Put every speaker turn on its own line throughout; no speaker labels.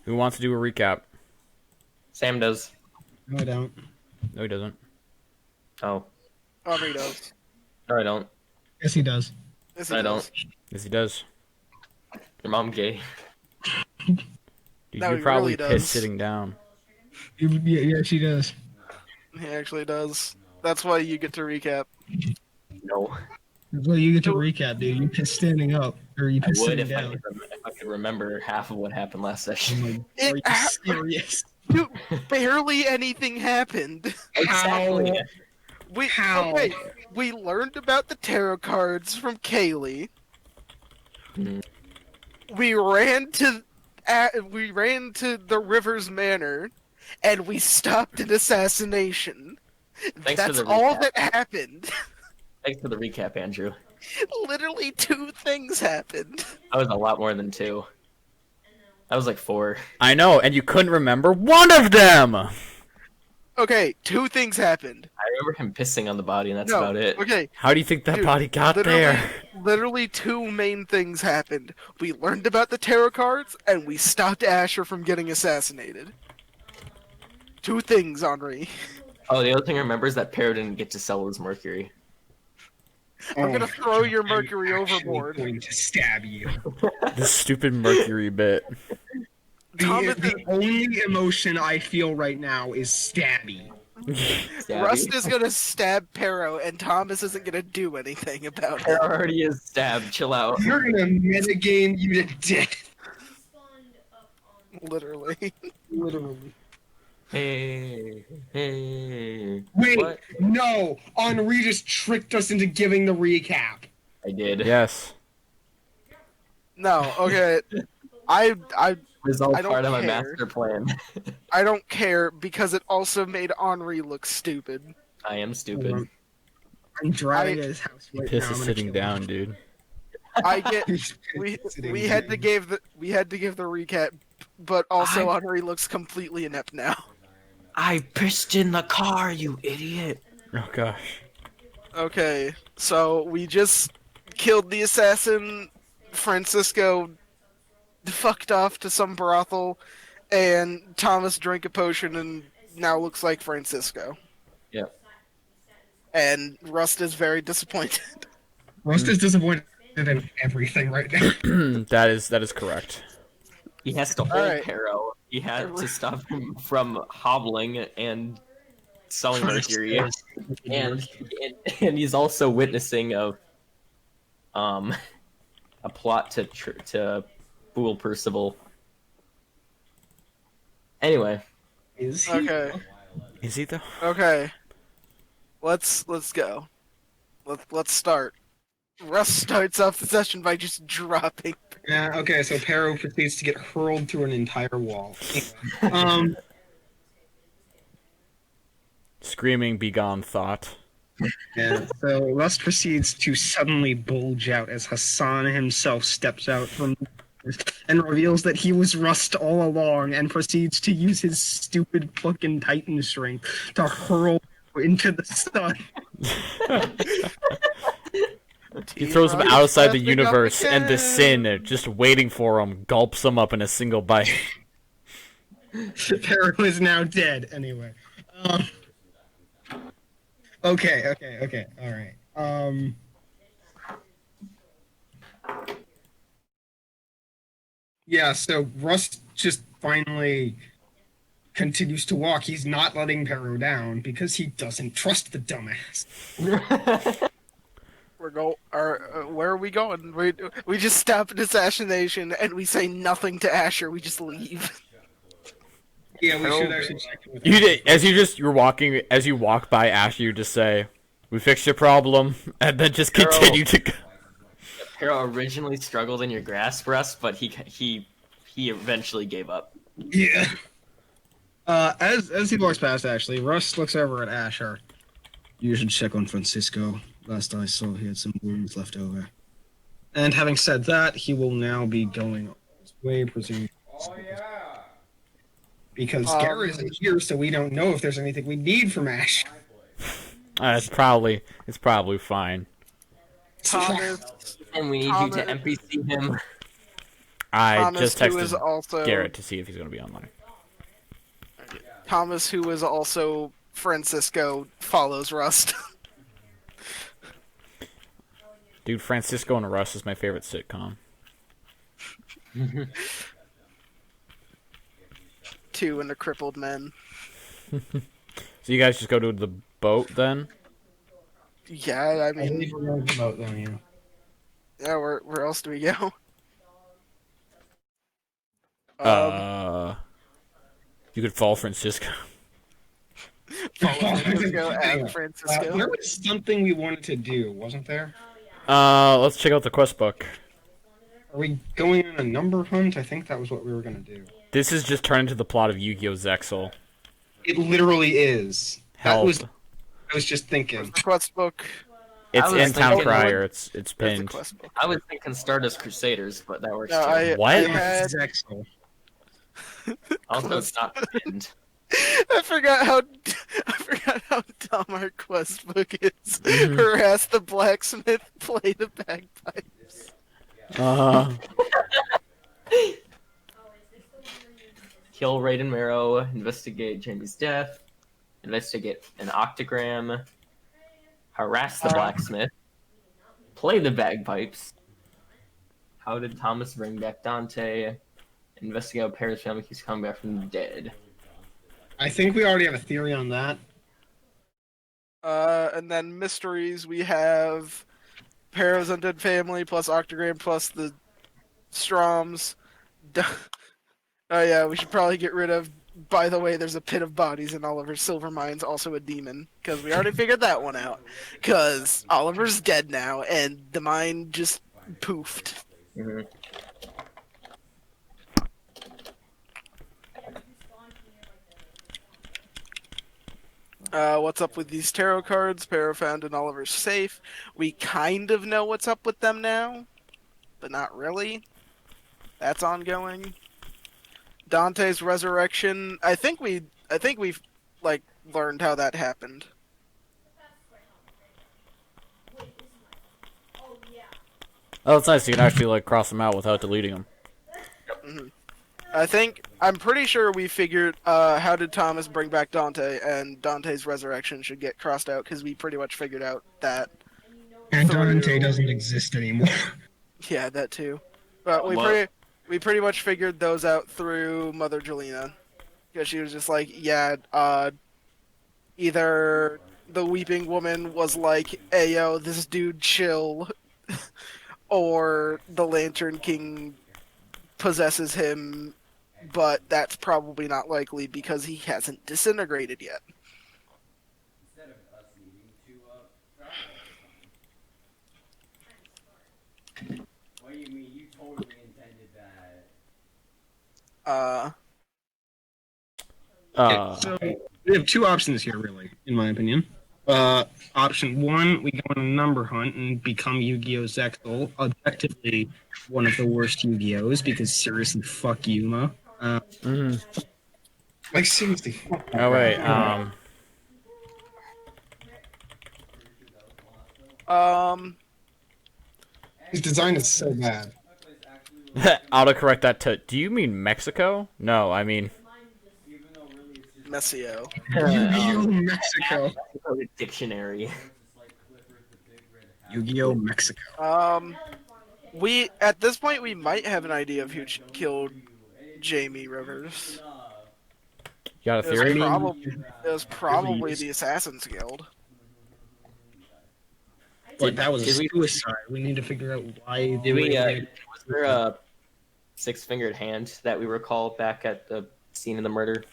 Who wants to do a recap?
Sam does.
No, I don't.
No, he doesn't.
Oh.
Henri does.
No, I don't.
Yes, he does.
Yes, he
I
does.
don't.
Yes, he does.
Your mom gay.
Dude,
No,
you're
he
probably
really
pissed
does.
sitting down.
Yeah, she does.
He actually does. That's why you get to recap.
No.
Well, you get to recap, dude. You piss standing up, or you
I
piss
would
sitting
if
down.
I could remember half of what happened last
Oh
session.
my, are you serious?
Dude, barely anything happened.
Exactly.
Okay, we learned about the tarot cards from Kaylee.
Mhm.
We ran to the Rivers Manor, and we stopped an assassination.
Thanks for
That's
the
all
recap.
that happened.
Thanks for the recap, Andrew.
Literally 2 things happened.
That was a lot more than 2. That was like 4.
I know, and you couldn't remember one of them!
Okay, 2 things happened.
I remember him pissing on the body, and that's
No,
about it.
okay,
How do you think that
Dude,
body got there?
literally 2 main things happened. We learned about the tarot cards, and we stopped Asher from getting assassinated. 2 things, Henri.
Oh, the other thing I remember is that Pear didn't get to sell his mercury.
I'm gonna throw your
I'm
mercury
actually
overboard.
going to stab you.
This stupid mercury bit.
The only emotion I feel right now is stabby.
Stabby.
Rust is gonna stab Pero, and Thomas isn't gonna do anything about it.
Pear already is stabbed. Chill out.
You're gonna metagame you to death.
Literally.
Literally.
Hey.
Wait,
What?
no! Henri just tricked us into giving the recap.
I did.
Yes.
No, okay. I
It was all
I don't
part of my
care.
master plan.
I don't care because it also made Henri look stupid.
I am stupid.
I'm driving at his house right
Piss
now.
is
I'm gonna
sitting
kill
down,
him.
dude.
I get
He's
we
sitting
we had to
down.
give the recap, but also Henri looks completely inept now.
I pissed in the car, you idiot.
Oh gosh.
Okay, so we just killed the assassin. Francisco fucked off to some brothel, and Thomas drank a potion and now looks like Francisco.
Yep.
And Rust is very disappointed.
Rust is disappointed in everything right now.
that is correct.
He has to hold
Alright.
Pero. He had to stop him from hobbling and selling mercury. And he's also witnessing a plot to fool Percival. Anyway,
Is he?
Okay,
Is he though?
okay. Let's go. Let's start. Rust starts off the session by just dropping.
Yeah, okay, so Pero proceeds to get hurled through an entire wall.
Screaming begone thought.
Yeah, so Rust proceeds to suddenly bulge out as Hassan himself steps out from and reveals that he was Rust all along and proceeds to use his stupid fucking Titan strength to hurl into the sun.
He throws him
Rust
outside the
stepping up
universe, and the
again.
sin, just waiting for him, gulps him up in a single bite.
Pero is now dead, anyway. Okay, alright. Yeah, so Rust just finally continues to walk. He's not letting Pero down because he doesn't trust the dumbass.
Where are we going? We just stop an assassination and we say nothing to Asher. We just leave.
Yeah, we should actually check in with
You did, as you walk by Ash, you just say, "We fixed your problem," and then just continue to go.
Pero originally struggled in your grasp, Rust, but he eventually gave up.
Yeah. As he walks past, actually, Russ looks over at Asher. You should check on Francisco. Last I saw, he had some wounds left over. And having said that, he will now be going on his way, presumably. Because Garrett isn't here, so we don't know if there's anything we need from Ash.
It's probably fine.
Thomas,
And we need you to NPC him.
I
Thomas,
just
who is
texted
also
Garrett to see if he's going to be online.
Thomas, who is also Francisco, follows Rust.
Dude, Francisco and Russ is my favorite sitcom.
Two and the crippled men.
So you guys just go to the boat then?
Yeah, I mean,
believe we're going to vote them, yeah.
yeah. Where else do we go?
You could fall Francisco.
Follow Francisco and Francisco.
There was something we wanted to do, wasn't there?
Let's check out the quest book.
Are we going on a number hunt? I think that was what we were going to do.
This is just turned into the plot of Yu-Gi-Oh! Zexal.
It literally is.
Help.
I was just thinking.
The quest book.
It's
I was
in Town
thinking-
Crier. It's
There's the
pinned.
quest book.
I was thinking Stardust Crusaders, but that works
No,
too.
What?
I had.
Zexal.
Also, it's not pinned.
I forgot how dumb our quest book is. Harass the blacksmith, play the bagpipes.
Kill Raiden Marrow, investigate Jamie's death, investigate an octagram, harass the blacksmith, play the bagpipes. How did Thomas bring back Dante? Investigate how Paris family keeps coming back from the dead.
I think we already have a theory on that.
And then mysteries, we have Paro's Undead Family plus Octagram plus the Stroms. Oh yeah, we should probably get rid of. By the way, there's a pit of bodies in Oliver's silver mines, also a demon, because we already figured that one out. Because Oliver's dead now, and the mine just poofed.
Mm-hmm.
What's up with these tarot cards? Pero found in Oliver's safe. We kind of know what's up with them now, but not really. That's ongoing. Dante's resurrection. I think we've like learned how that happened.
Oh, it's nice. You can actually like cross them out without deleting them.
I'm pretty sure we figured how did Thomas bring back Dante, and Dante's resurrection should get crossed out because we pretty much figured out that.
And Dante doesn't exist anymore.
Yeah, that too. But we pretty much figured those out through Mother Jelena, because she was just like, yeah, either the Weeping Woman was like, "Hey yo, this dude chill," or the Lantern King possesses him, but that's probably not likely because he hasn't disintegrated yet.
What do you mean? You totally intended that.
So we have two options here, really, in my opinion. Option one, we go on a number hunt and become Yu-Gi-Oh! Zexal, objectively one of the worst Yu-Gi-Ohs, because seriously, fuck Yuma. Like, seriously, fuck that
Oh wait.
guy. His design is so bad.
Autocorrect that to. Do you mean Mexico? No, I mean.
Messio.
Yu-Gi-Oh! Mexico.
Dictionary.
Yu-Gi-Oh! Mexico.
We at this point we might have an idea of who killed Jamie Rivers.
You got a
It was
theory?
probably the Assassin's Guild.
But that was
did we-
suicide. We need to figure out why.
Did we? Was there a six-fingered hand that we recall back at the scene of the murder?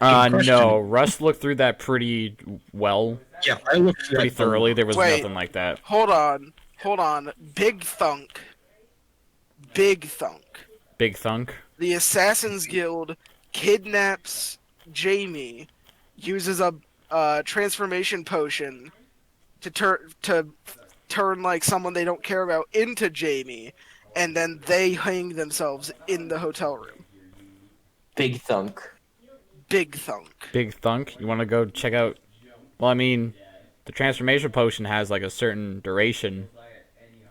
No. Russ looked through that pretty well,
Yeah, I looked
pretty thoroughly. There was
Wait.
nothing like that.
Hold on. Big Thunk.
Big thunk.
The Assassin's Guild kidnaps Jamie, uses a transformation potion to turn like someone they don't care about into Jamie, and then they hang themselves in the hotel room.
Big thunk.
Big Thunk.
Big thunk. You want to go check out? Well, I mean, the transformation potion has like a certain duration.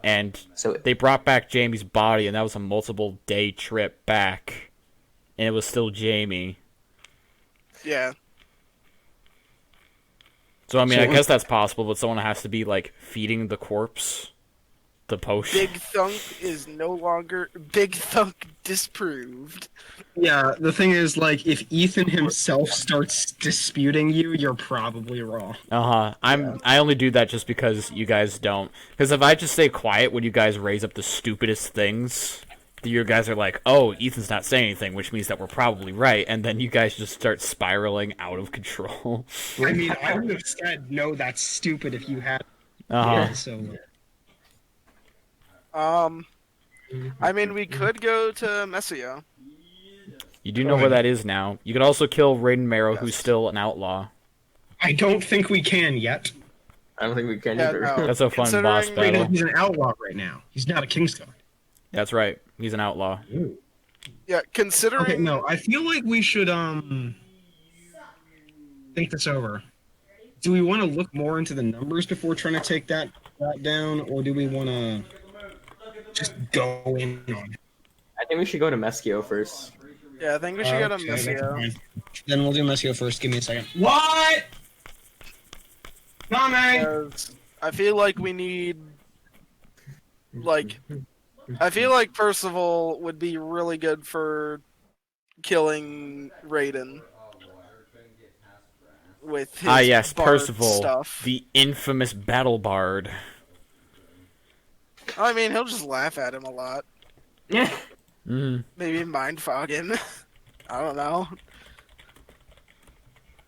and
So
they brought back Jamie's body, and that was a multiple day trip back, and it was still Jamie.
Yeah.
So I mean,
So-
I guess that's possible, but someone has to be like feeding the corpse the potion.
Big Thunk is no longer Big Thunk disproved.
Yeah, the thing is, like, if Ethan himself starts disputing you, you're probably wrong.
I only do that just because you guys don't. Because if I just stay quiet when you guys raise up the stupidest things, you guys are like, "Oh, Ethan's not saying anything," which means that we're probably right, and then you guys just start spiraling out of control.
I mean, I would have said, no, that's stupid if you had. So,
I mean, we could go to Messio.
You do know where that is now. You can also kill Raiden Marrow, who's still an outlaw.
I don't think we can yet.
I don't think we can
Yeah,
either.
no.
That's a fun boss
Considering-
battle.
He's an outlaw right now. He's not a Kingsguard.
That's right. He's an outlaw.
Yeah, considering.
Okay, no, I feel like we should think this over. Do we want to look more into the numbers before trying to take that down, or do we want to just go in on it?
I think we should go to Meskio first.
Yeah, I think we should go to
Okay, that's
Messio.
fine. Then we'll do Messio first. Give me a second. What? Coming!
Because I feel like we need. Like. I feel like Percival would be really good for killing Raiden. With his
Yes,
bard
Percival,
stuff.
the infamous battle bard.
I mean, he'll just laugh at him a lot.
Yeah.
Maybe mind fog him. I don't know.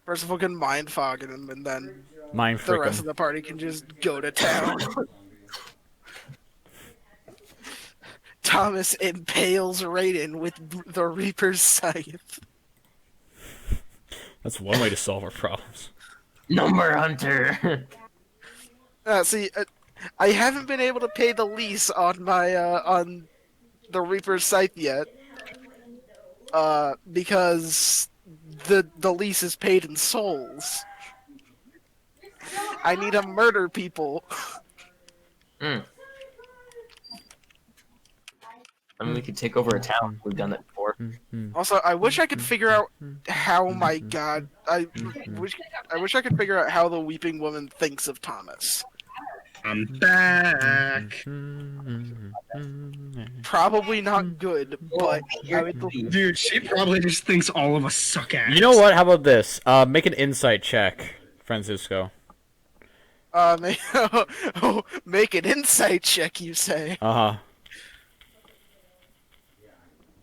Percival can mind fog him, and then
Mind
the rest of
frick
the party can just go to town. Thomas impales Raiden with the Reaper's scythe.
That's one way to solve our problems.
Number Hunter.
See, I haven't been able to pay the lease on my on the Reaper's scythe yet, because the lease is paid in souls. I need to murder people.
I mean, we could take over a town. We've done that before.
Also, I wish I could figure out how my god. I wish I could figure out how the Weeping Woman thinks of Thomas.
I'm back.
Probably not good, but I would believe.
Dude, she probably just thinks all of us suck ass.
You know what? How about this? Make an insight check, Francisco.
Make an insight check, you say?
Uh-huh.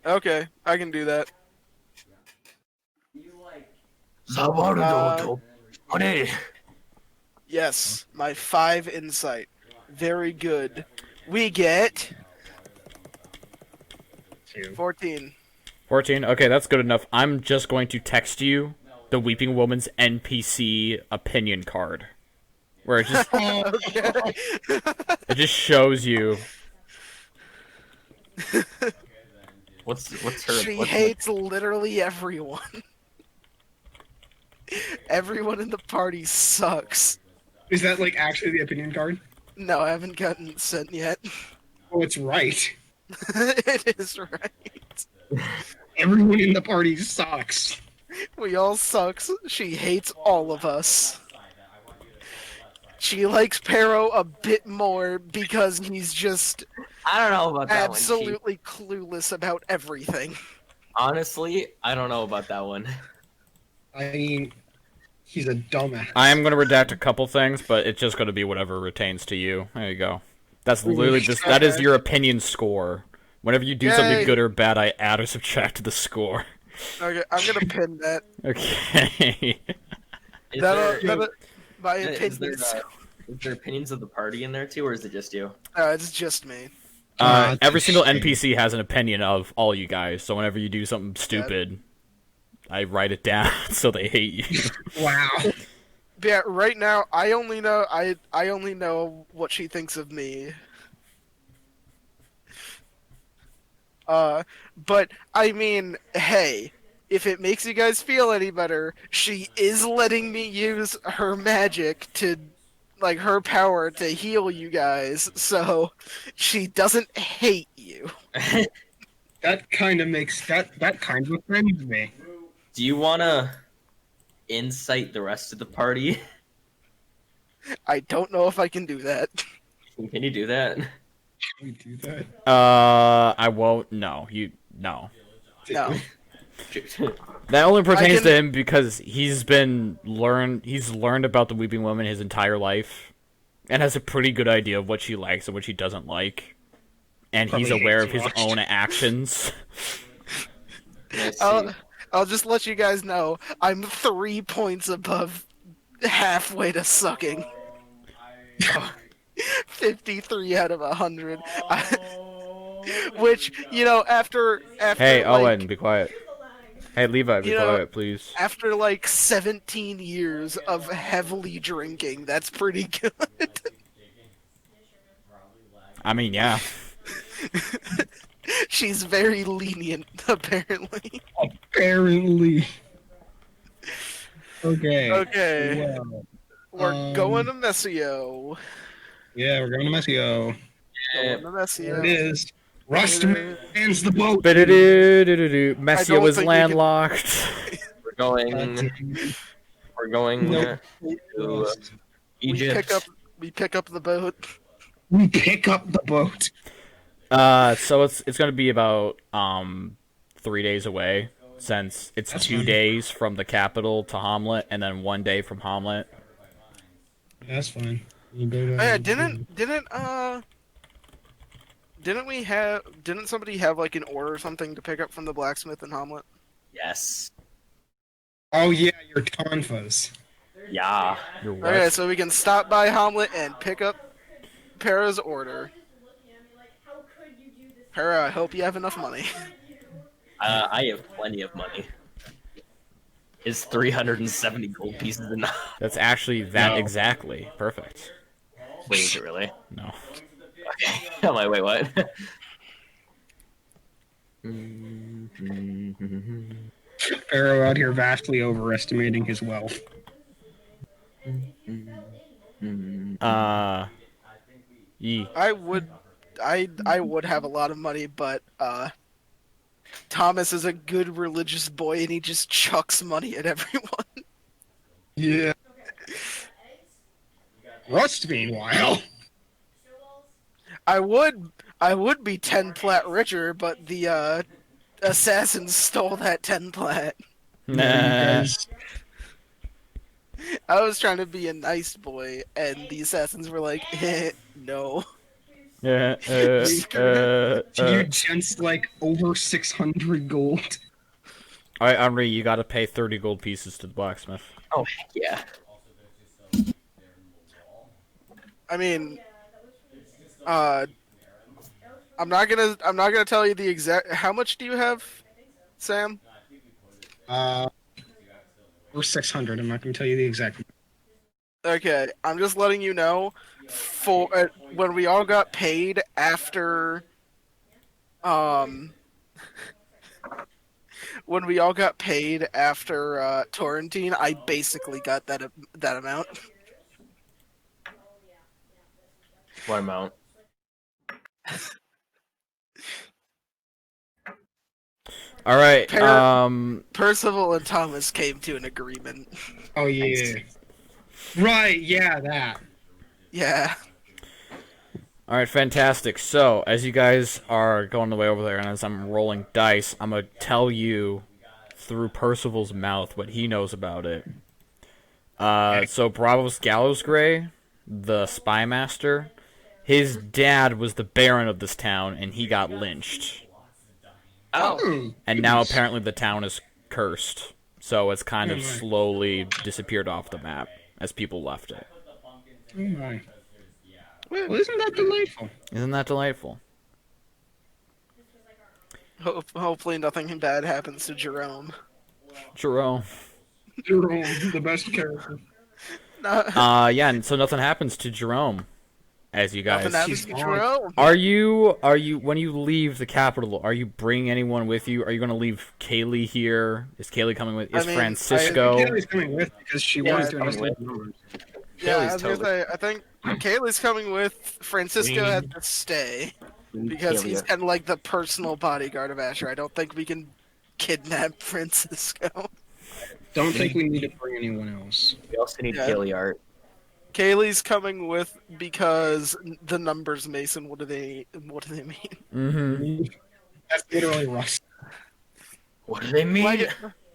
Okay, I can do that. Yes, my 5 insight. Very good. We get 14.
14? Okay, that's good enough. I'm just going to text you the Weeping Woman's NPC opinion card. Where it just it just shows you.
What's her?
She
what's
hates literally everyone. Everyone in the party sucks.
Is that like actually the opinion card?
No, I haven't gotten it sent yet.
Oh, it's right.
It is right.
Everyone in the party sucks.
We all sucks. She hates all of us. She likes Pero a bit more because he's just
I don't know about that one.
absolutely clueless about everything.
Honestly, I don't know about that one.
I mean, he's a dumbass.
I am going to redact a couple things, but it's just going to be whatever retains to you. There you go. That's literally just that is your opinion score. Whenever you do something
Yay.
good or bad, I add or subtract to the score.
Okay, I'm gonna pin that.
Okay.
Is
My
there, is, there,
opinions.
is there opinions of the party in there too, or is it just you?
It's just me.
Every single NPC has an opinion of all you guys, so whenever you do something stupid, I write it down so they hate you.
Wow.
But yeah, right now I only know what she thinks of me. But I mean, hey, if it makes you guys feel any better, she is letting me use her magic to like her power to heal you guys, so she doesn't hate you.
That kind of makes that kind of offends me.
Do you want to insight the rest of the party?
I don't know if I can do that.
Can you do that?
Can we do that?
I won't. No, no.
No.
That only pertains
can-
to him because he's learned about the Weeping Woman his entire life, and has a pretty good idea of what she likes and what she doesn't like, and he's
Probably
aware
hates
of his
watched.
own actions.
Let's see.
I'll just let you guys know I'm 3 points above halfway to sucking. 53 out of 100. Which, after
Hey,
like,
Owen, be quiet. Hey, Levi, be
You know-
quiet, please.
after like 17 years of heavily drinking, that's pretty good.
I mean, yeah.
She's very lenient, apparently.
Apparently. Okay.
Okay.
Well,
We're going to Messio.
yeah, we're going to Messio.
Going to
There it
Messio.
is. Rust man's the boat.
Messia
don't
was
think we can-
landlocked.
We're going.
Goddamn.
We're going
Nope.
to
We
Egypt.
pick up the boat.
We pick up the boat.
So it's gonna be about 3 days away, since it's
That's
2
fine.
days from the capital to Hamlet, and then 1 day from Hamlet.
That's fine. You go to-
Oh, yeah, didn't somebody have like an order or something to pick up from the blacksmith in Hamlet?
Yes.
Oh yeah, your tonfas.
Yeah.
You're what?
Okay, so we can stop by Hamlet and pick up Para's order. Para, I hope you have enough money.
I have plenty of money. Is 370 gold pieces enough?
That's actually that
No.
exactly. Perfect.
Wait, is it really?
No.
Okay. I'm like, wait, what?
Pharaoh out here vastly overestimating his wealth.
Yee.
I would have a lot of money, but Thomas is a good religious boy and he just chucks money at everyone.
Yeah. Rust, meanwhile.
I would be 10 plat richer, but the assassins stole that 10 plat.
Nah.
Guys,
I was trying to be a nice boy, and the assassins were like, no.
Yeah.
you gents like over 600 gold.
All right, Henri, you got to pay 30 gold pieces to the blacksmith.
Oh, heck yeah.
I mean, I'm not gonna tell you the exact. How much do you have, Sam?
Over 600. I'm not going to tell you the exact.
Okay, I'm just letting you know. For when we all got paid after, when we all got paid after Torrentine, I basically got that amount.
What amount?
All right.
Percival and Thomas came to an agreement.
Oh yeah. Right. Yeah, that.
Yeah.
All right, fantastic. So, as you guys are going the way over there, and as I'm rolling dice, I'm gonna tell you through Percival's mouth what he knows about it. So Bravos Gallows Gray, the spy master, his dad was the baron of this town, and he got lynched.
Oh.
And now apparently the town is cursed, so it's kind of
Oh my.
slowly disappeared off the map as people left it.
Oh my. Well, isn't that delightful?
Isn't that delightful?
Hopefully nothing bad happens to Jerome.
Jerome.
Jerome, the best character.
Yeah, and so nothing happens to Jerome, as you guys.
Nothing happens to Jerome.
Are you when you leave the capital? Are you bringing anyone with you? Are you going to leave Kaylee here? Is Kaylee coming with? Is
I mean,
Francisco?
Kaylee's coming with because she
Yeah,
wanted to
coming
investigate
with.
numbers.
Yeah, I
Kaylee's
was gonna
totally.
say, I think Kaylee's coming with. Francisco
We
had
need-
to stay
we need
because he's
Kaylee.
kind of like the personal bodyguard of Asher. I don't think we can kidnap Francisco.
Don't think we need to bring anyone else.
We also need
Yeah.
Kaylee art.
Kaylee's coming with because the numbers, Mason. What do they mean?
Mm-hmm.
That's literally Rust.
What do they mean?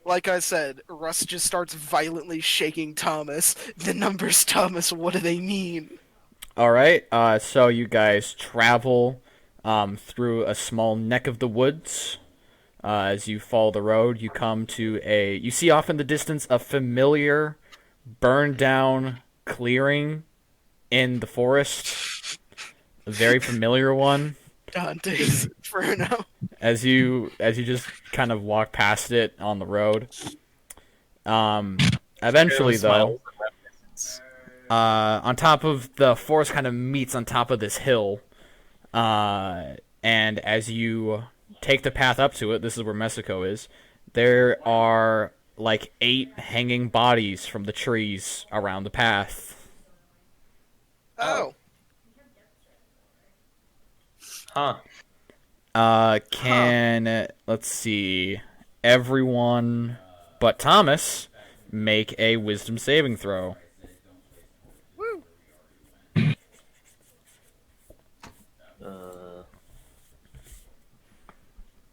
Like I said, Russ just starts violently shaking Thomas. The numbers, Thomas. What do they mean?
All right. So you guys travel through a small neck of the woods. As you follow the road, you come to you see off in the distance a familiar, burned down clearing in the forest. A very familiar one.
Dante's Inferno.
As you just kind of walk past it on the road. Eventually, though, on top of the forest kind of meets on top of this hill, and as you take the path up to it, this is where Mexico is. There are like 8 hanging bodies from the trees around the path.
Oh.
Huh.
Let's see, everyone but Thomas make a wisdom saving throw.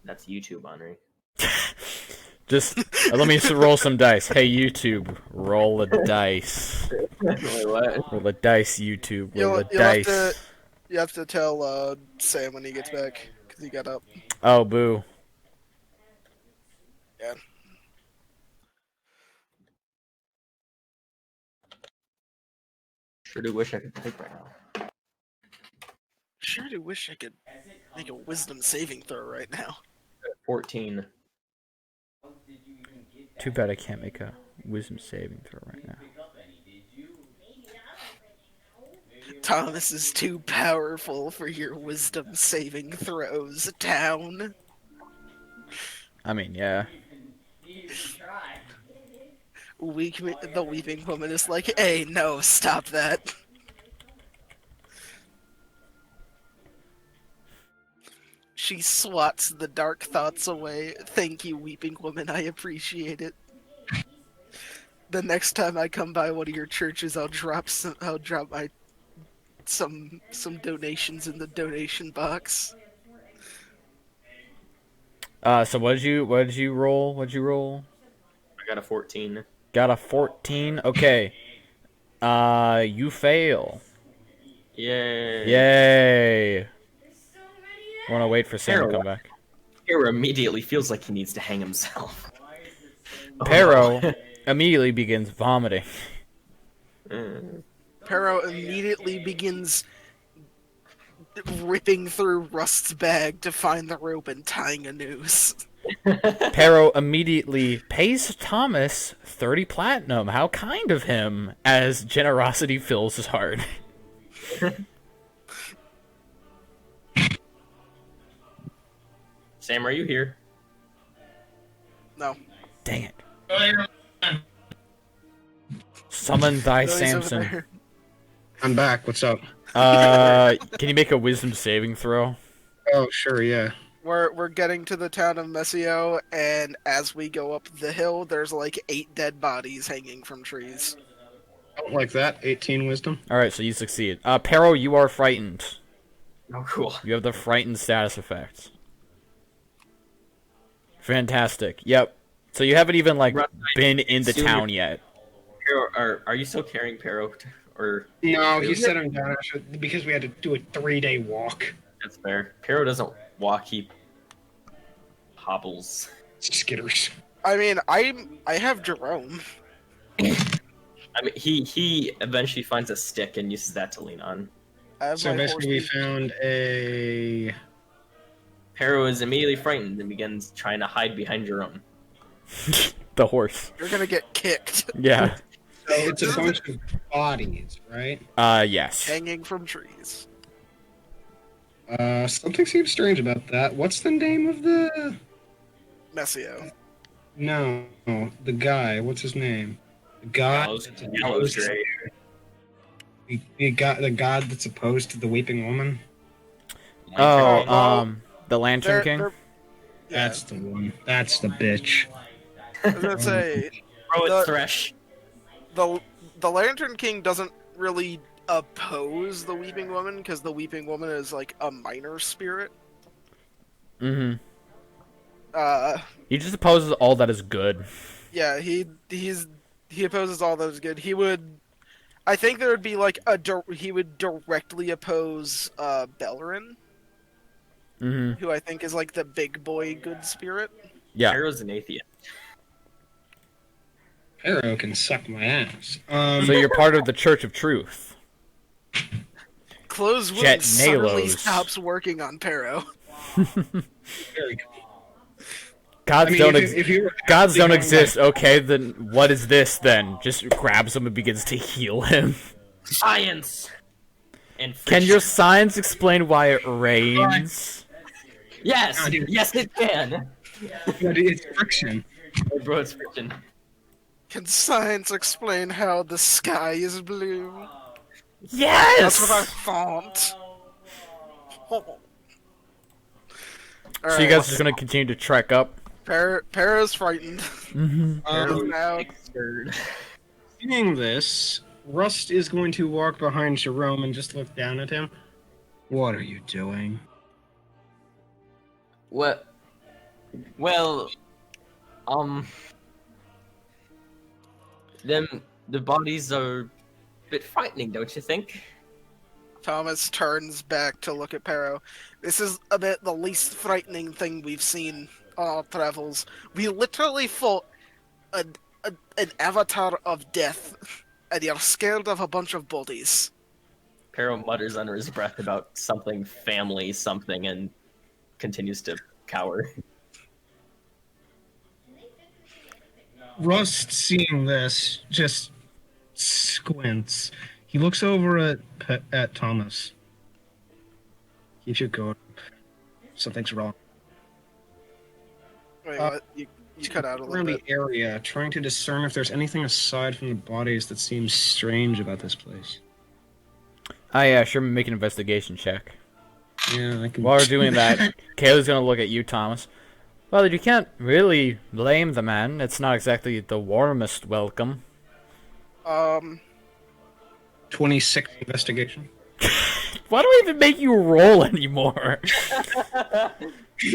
That's YouTube, Henri.
Just let me roll some dice. Hey, YouTube, roll a dice.
Wait, what?
Roll a dice, YouTube. Roll a
You'll
dice.
you have to tell Sam when he gets back because he got up.
Oh, boo.
Yeah.
Sure do wish I could type right now.
Sure do wish I could make a wisdom saving throw right now.
14.
Too bad I can't make a wisdom saving throw right now.
Thomas is too powerful for your wisdom saving throws, town.
I mean, yeah.
The weeping woman is like, hey, no, stop that. She swats the dark thoughts away. Thank you, weeping woman. I appreciate it. The next time I come by one of your churches, I'll drop some donations in the donation box.
So what did you roll? What'd you roll?
I got a 14.
Got a 14. Okay. You fail.
Yay.
Yay. Want to wait for Sam to come back.
Hero immediately feels like he needs to hang himself.
Pero immediately begins vomiting.
Pero immediately begins ripping through Rust's bag to find the rope and tying a noose.
Pero immediately pays Thomas 30 platinum. How kind of him, as generosity fills his heart.
Sam, are you here?
No.
Dang it. Summon thy
No, he's over
Samson.
there.
I'm back. What's up?
Can you make a wisdom saving throw?
Oh, sure, yeah.
We're getting to the town of Messio, and as we go up the hill, there's like 8 dead bodies hanging from trees.
Don't like that. 18 wisdom.
Alright, so you succeed. Pero, you are frightened.
Oh, cool.
You have the frightened status effect. Fantastic. Yep. So you haven't even, like, been in the town yet.
Pero, are you still carrying Pero? Or
No, he set him down because we had to do a 3-day walk.
that's fair. Pero doesn't walk, he hobbles.
Skitters.
I mean, I have Jerome.
I mean, he eventually finds a stick and uses that to lean on.
I have
So
my
basically, we
horse-
found a.
Pero is immediately frightened and begins trying to hide behind Jerome.
The horse.
You're gonna get kicked,
Yeah.
So it's a bunch of bodies, right?
Yes.
hanging from trees.
Something seems strange about that. What's the name of the?
Messio.
No, the guy. What's his name? The guy.
Gallows Gray.
The god that's opposed to the weeping woman.
Oh,
Well,
the Lantern
they're,
King.
they're yeah.
That's the one. That's the bitch.
I was gonna say
Throw it,
the
Thresh.
the the Lantern King doesn't really oppose the Weeping Woman because the Weeping Woman is like a minor spirit.
Mm-hmm.
Uh,
He just opposes all that is good.
yeah, he opposes all that is good. He would, I think there would be like he would directly oppose Bellerin,
Mm-hmm.
who I think is like the big boy good spirit.
Yeah.
Arrow's an atheist.
Arrow can suck my ass.
So you're part of the Church of Truth.
Close
Jet
wounds suddenly
Nalos.
stops working on Pero.
Very cool.
Gods
I mean,
don't
if you were
gods don't
actually
exist. Okay, then what is this then? Just grabs him and begins to heal him.
Science! And
Can
friction.
your science explain why it rains?
Yes!
Ah, dude.
Yes, it can!
But it's friction.
Oh, bro, it's friction.
Can science explain how the sky is blue?
Yes.
That's what I thought.
So you guys are just gonna continue to trek up.
Para's frightened.
Um,
Now,
Scared.
seeing this, Rust is going to walk behind Jerome and just look down at him. What are you doing?
What? Well, the bodies are a bit frightening, don't you think?
Thomas turns back to look at Pero. This is a bit the least frightening thing we've seen on our travels. We literally fought an avatar of death, and you're scared of a bunch of bodies.
Pero mutters under his breath about something family something and continues to cower.
Rust, seeing this, just squints. He looks over at Thomas. Keeps your going. Something's wrong.
Wait, what? You cut out a little
Around
bit.
the area, trying to discern if there's anything aside from the bodies that seems strange about this place.
Yeah, sure. Make an investigation check.
Yeah, I can.
While we're doing that, Kayla's gonna look at you, Thomas. Well, you can't really blame the man. It's not exactly the warmest welcome.
26 investigation.
Why do I even make you roll anymore?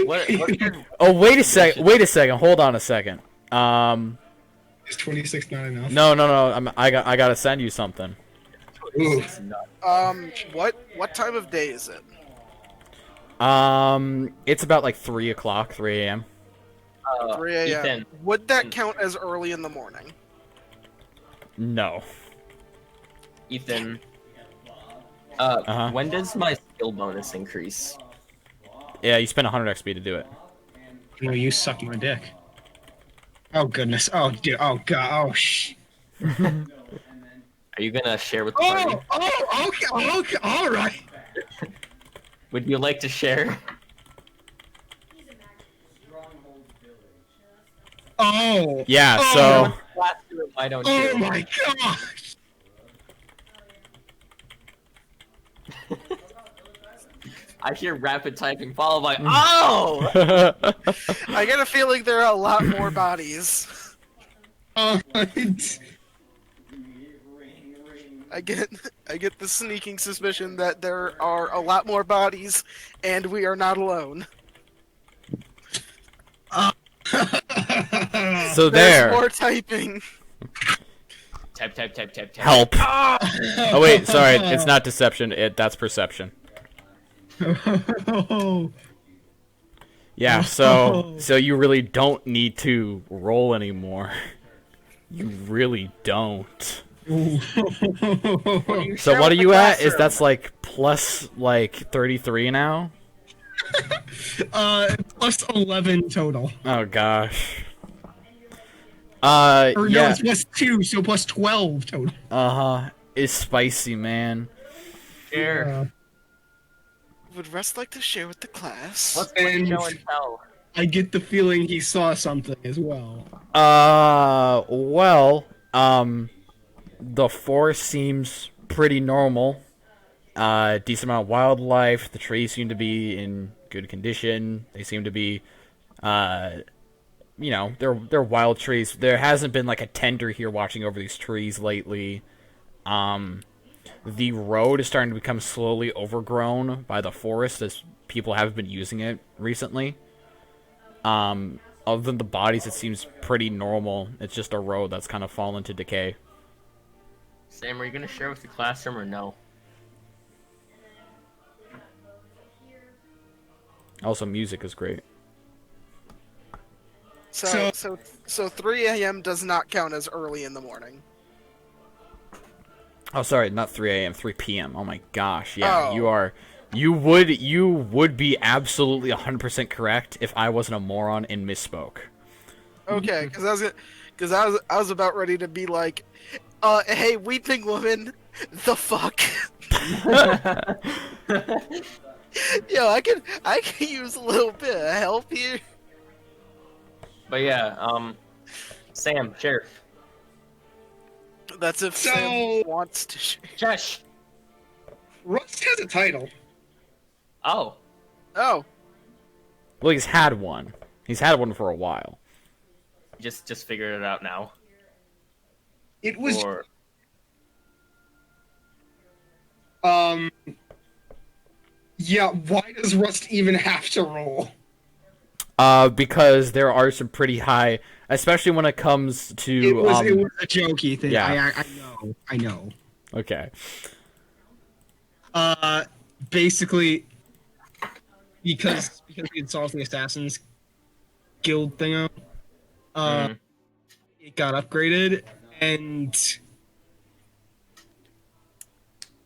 What's your...
Oh, wait a second. Hold on a second.
Is 26 not enough?
No. I gotta send you something.
Ooh.
What time of day is it?
It's about like 3 o'clock, 3 a.m.
3 a.m.
Ethan.
Would that count as early in the morning?
No.
Ethan.
Uh-huh.
When does my skill bonus increase?
Yeah, you spend 100 XP to do it.
No, you suck my dick. Oh goodness. Oh dude. Oh god. Oh sh.
Are you gonna share with the party?
Okay. All right.
Would you like to share?
Oh.
Yeah,
Oh.
so
Why don't
Oh
you?
my gosh.
I hear rapid typing followed by oh.
I get a feeling there are a lot more bodies. I get the sneaking suspicion that there are a lot more bodies, and we are not alone.
so
There's
there.
more typing.
Type.
Help. Oh wait, sorry. It's not deception. That's perception. Yeah, so you really don't need to roll anymore. You really don't. So what are you at? Is that's like plus like 33 now?
Plus 11 total.
Oh gosh.
Or no,
Yeah.
it's plus 2, so plus 12 total.
Uh-huh. It's spicy, man.
Share.
Would Russ like to share with the class?
What's
And-
show and tell?
I get the feeling he saw something as well.
Well, the force seems pretty normal. Decent amount of wildlife. The trees seem to be in good condition. They seem to be, they're wild trees. There hasn't been like a tender here watching over these trees lately. The road is starting to become slowly overgrown by the forest as people have been using it recently. Other than the bodies, it seems pretty normal. It's just a road that's kind of fallen to decay.
Sam, are you gonna share with the classroom or no?
Also, music is great.
So 3 a.m. does not count as early in the morning.
Oh, sorry, not 3 a.m., 3 p.m. Oh my gosh, yeah,
Oh.
You would be absolutely 100% correct if I wasn't a moron and misspoke.
Okay, because I was about ready to be like, hey, weeping woman, the fuck. Yo, I can use a little bit of help here.
But yeah, Sam, sheriff.
That's if
So-
Sam wants to.
Josh.
Rust has a title.
Oh,
Oh,
Well, he's had one. He's had one for a while.
just figured it out now.
It was
Or
yeah, why does Rust even have to roll?
Because there are some pretty high, especially when it comes to.
It was a jokey thing.
yeah.
I know.
Okay.
Basically, because he installs the Assassin's Guild thingo, it got upgraded, and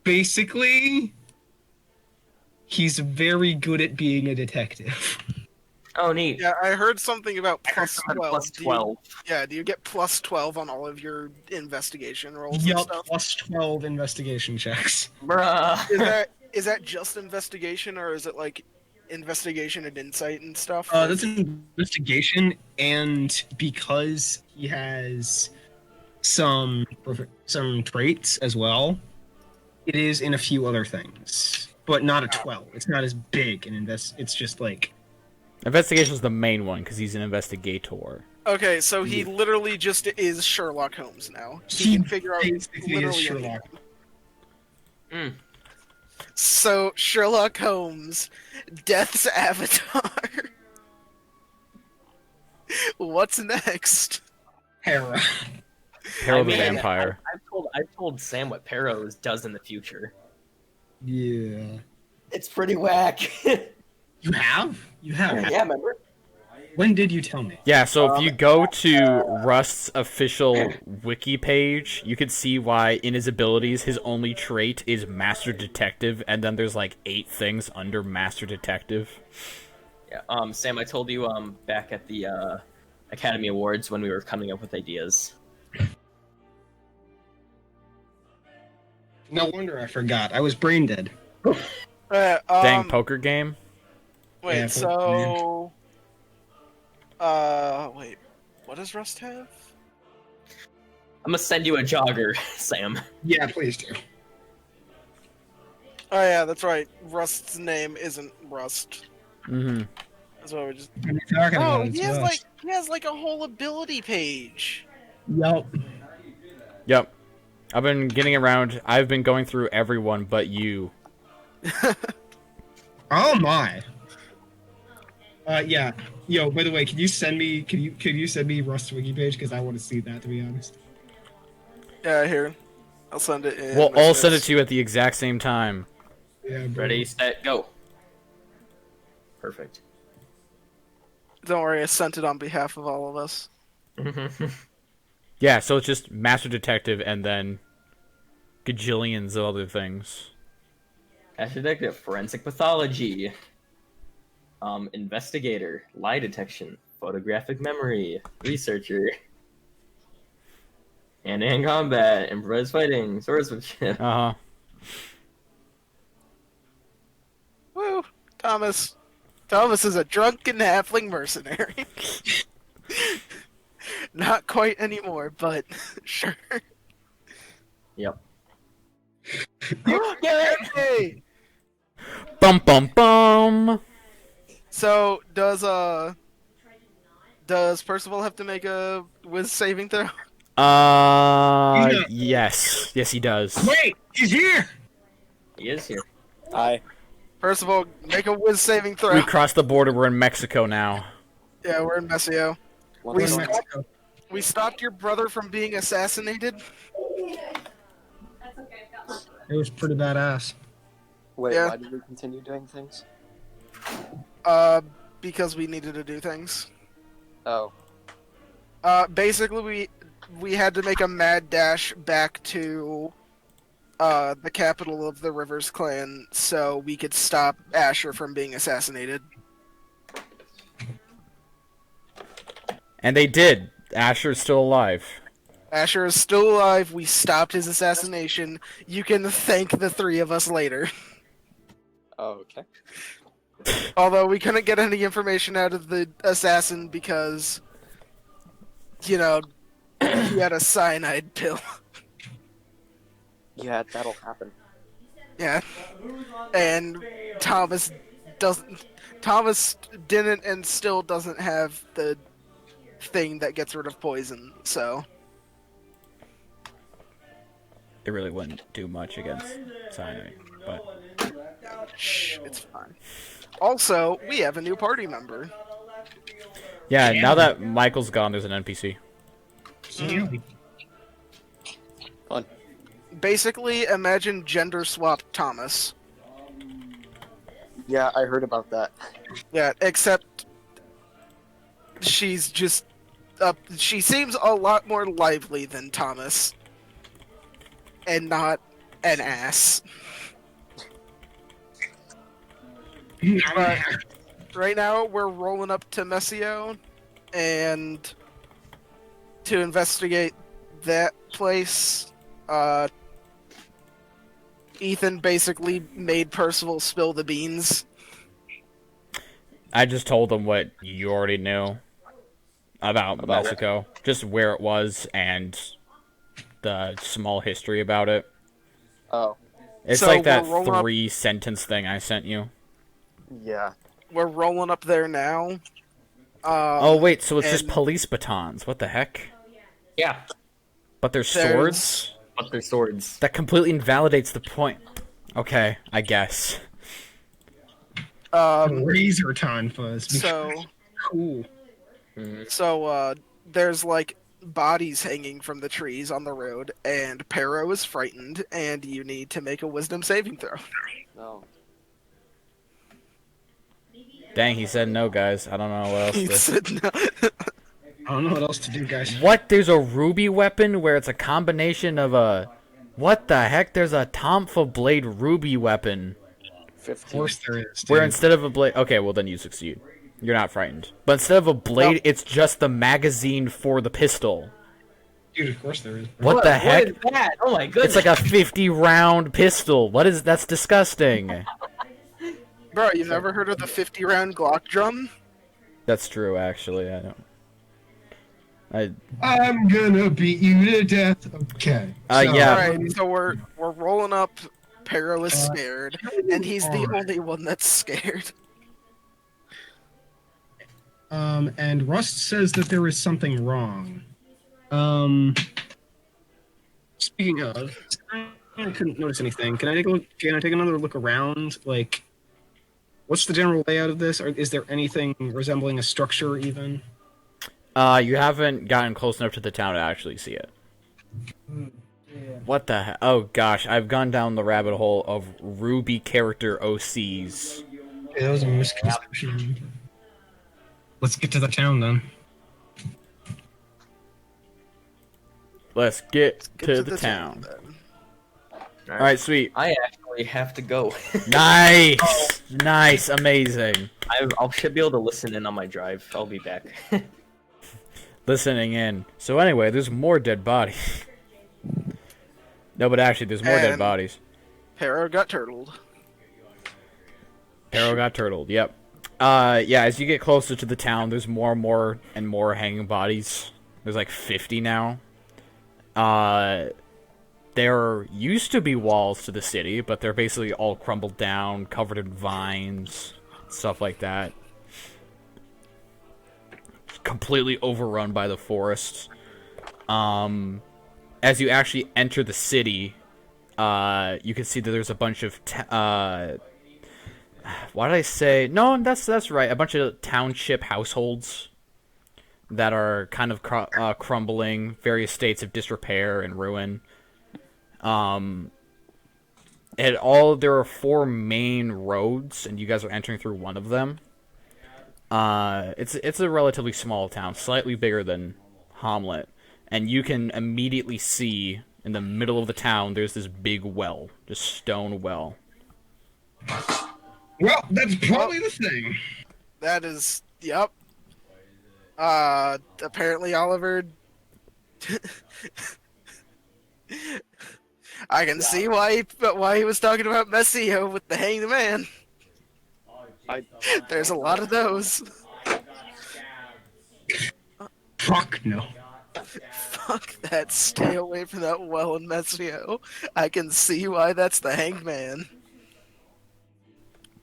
basically, he's very good at being a detective.
oh, neat.
yeah, I heard something about plus 12.
Plus
Do
12.
do you get plus 12 on all of your investigation rolls and
Yup,
stuff?
plus 12 investigation checks.
Bruh.
Is that just investigation, or is it like investigation and insight and stuff?
That's an investigation, and because he has some traits as well, it is in a few other things, but not a 12. It's not as big an It's just like
Investigation's the main one because he's an investigator.
Okay, so he literally just is Sherlock Holmes now.
he
can figure out
basically is
literally
Sherlock.
Mm.
So Sherlock Holmes, Death's avatar. What's next?
Hera.
Harold the
I mean,
Vampire.
I've told Sam what Peros does in the future.
Yeah.
It's pretty whack.
You have? You have?
Yeah, remember?
When did you tell me?
Yeah, so if you go to Rust's official wiki page, you can see why in his abilities his only trait is Master Detective, and then there's like 8 things under Master Detective.
Yeah. Sam, I told you back at the Academy Awards when we were coming up with ideas.
No wonder I forgot. I was brain dead.
Dang poker game.
Wait,
Yeah,
so wait, what does Rust have?
I'm gonna send you a jogger, Sam.
Yeah, please do.
Oh yeah, that's right. Rust's name isn't Rust.
Mm-hmm.
That's why we just.
What are you talking
Oh,
about? It's
he
Rust.
has like a whole ability page.
Yup.
Yep. I've been getting around. I've been going through everyone but you.
Oh my. Yeah. Yo, by the way, could you send me Rust's wiki page, because I want to see that, to be honest.
Yeah, here. I'll send it in.
We'll all send it to you at the exact same time.
Yeah, bro.
Ready, set, go. Perfect.
Don't worry, I sent it on behalf of all of us.
Yeah, so it's just Master Detective and then gajillions of other things.
Master Detective, forensic pathology, investigator, lie detection, photographic memory, researcher, hand-to-hand combat, improvised fighting, swordsmanship.
Uh-huh.
Woo, Thomas. Thomas is a drunken halfling mercenary. Not quite anymore, but sure.
Yep.
Hey!
Bum bum bum.
So does Percival have to make a whiz saving throw?
Yeah.
Yes. Yes, he does.
Wait, he's here.
He is here.
Hi.
Percival, make a whiz saving throw.
We crossed the border. We're in Mexico now.
Yeah, we're in Messio.
What's
We
We're in
going on?
Mexico.
We stopped your brother from being assassinated.
It was pretty badass.
Wait,
Yeah.
why did we continue doing things?
Because we needed to do things.
Oh.
Basically, we had to make a mad dash back to the capital of the Rivers clan so we could stop Asher from being assassinated.
And they did. Asher's still alive.
Asher is still alive. We stopped his assassination. You can thank the three of us later.
Oh, okay.
Although we couldn't get any information out of the assassin because, you know, he had a cyanide pill.
Yeah, that'll happen.
Yeah. And Thomas didn't and still doesn't have the thing that gets rid of poison, so.
It really wouldn't do much against cyanide, but
Shh, it's fine. Also, we have a new party member.
yeah. Now that Michael's gone, there's an NPC.
Fun.
Basically, imagine gender swapped Thomas.
Yeah, I heard about that.
Yeah, except she's just she seems a lot more lively than Thomas. And not an ass. But right now we're rolling up to Messio and to investigate that place. Ethan basically made Percival spill the beans.
I just told him what you already knew about
About
Mexico, just where it was and the small history about it.
Oh,
It's
So
like that
we're rolling up-
3-sentence thing I sent you.
yeah.
We're rolling up there now.
Oh wait, so it's just
and-
police batons. What the heck?
Yeah,
But they're swords?
but they're swords.
That completely invalidates the point. Okay, I guess.
Razor time fuzz.
So
Cool.
there's like bodies hanging from the trees on the road, and Pero is frightened, and you need to make a wisdom saving throw.
No.
Dang, he said no, guys. I don't know what else
He
to...
said no.
I don't know what else to do, guys.
What? There's a ruby weapon where it's a combination of a... What the heck? There's a Tomfa blade ruby weapon.
15.
Of course there is.
Where
dude.
instead of a blade... Okay, well then you succeed. You're not frightened. But instead of a blade, it's just the magazine for the pistol.
Dude, of course there is.
What the heck?
What is that? Oh my goodness!
It's like a 50-round pistol. What is... That's disgusting.
Bro, you've never heard of the 50-round Glock drum?
That's true, actually. I don't...
I'm gonna beat you to death. Okay.
Yeah.
Alright, so we're rolling up. Pero is scared, and he's the only one that's scared.
And Rust says that there is something wrong. Speaking of, I couldn't notice anything. Can I take a look? Can I take another look around? Like, what's the general layout of this? Or is there anything resembling a structure even?
You haven't gotten close enough to the town to actually see it. What the heck? Oh gosh, I've gone down the rabbit hole of Ruby character OCs.
Yeah, that was a misconception. Let's get to the town then.
Let's get
Get
to the town.
then.
Alright, sweet.
I actually have to go.
Nice! Nice, amazing.
I should be able to listen in on my drive. I'll be back.
Listening in. So anyway, there's more dead bodies. No, but actually, there's more dead
And-
bodies.
Pero got turtled.
Arrow got turtled, yep. Yeah, as you get closer to the town, there's more and more hanging bodies. There's like 50 now. There used to be walls to the city, but they're basically all crumbled down, covered in vines, stuff like that. Completely overrun by the forests. As you actually enter the city, you can see that there's a bunch of why did I say? No, that's right. A bunch of township households that are kind of crumbling, various states of disrepair and ruin. There are 4 main roads, and you guys are entering through one of them. It's a relatively small town, slightly bigger than Hamlet, and you can immediately see in the middle of the town there's this big well, this stone well.
Well, that's probably the thing.
That is, yep. Apparently Oliver. I can see why he was talking about Messio with the hanged man. There's a lot of those.
Fuck no.
Fuck that. Stay away from that well in Messio. I can see why that's the hanged man.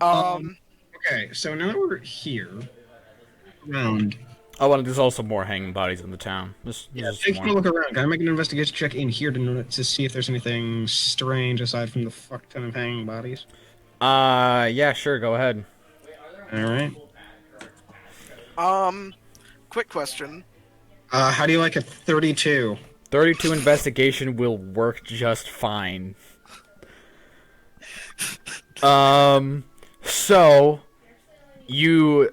Okay, so now that we're here, around.
Oh, and there's also more hanging bodies in the town.
Take a look around. Can I make an investigation check in here to see if there's anything strange aside from the fuck ton of hanging bodies?
Yeah, sure, go ahead.
Alright.
Quick question.
How do you like a 32?
32 investigation will work just fine. So you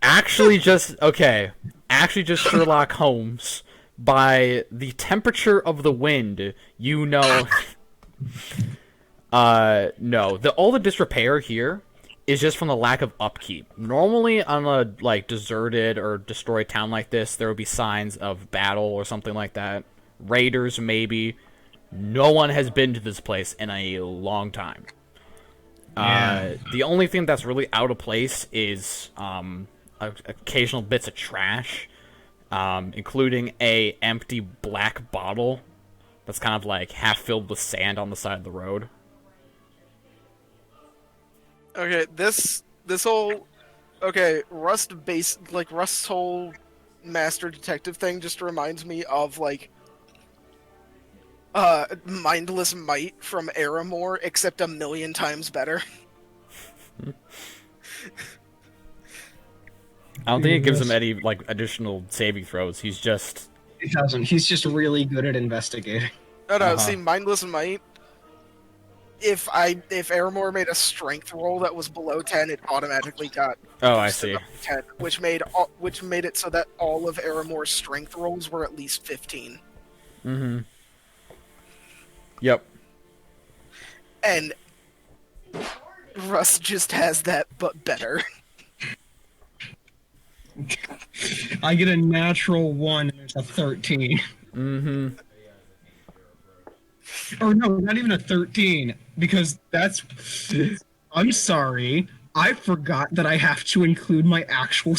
actually just Sherlock Holmes, by the temperature of the wind, you know. No, all the disrepair here is just from the lack of upkeep. Normally on a deserted or destroyed town like this, there would be signs of battle or something like that. Raiders, maybe. No one has been to this place in a long time. The only thing that's really out of place is occasional bits of trash, including a empty black bottle that's kind of half filled with sand on the side of the road.
Okay, this whole Rust's whole master detective thing just reminds me of Mindless Might from Aramore, except a million times better.
I don't think it gives him any additional saving throws. He's just
It doesn't. He's just really good at investigating.
No, see, Mindless Might. If Aramore made a strength roll that was below 10, it automatically got.
Oh, I see.
10, which made it so that all of Aramore's strength rolls were at least 15.
Mm-hmm. Yep.
And Russ just has that, but better.
I get a natural 1 and there's a 13.
Mm-hmm.
Or no, not even a 13, because that's... I'm sorry. I forgot that I have to include my actual...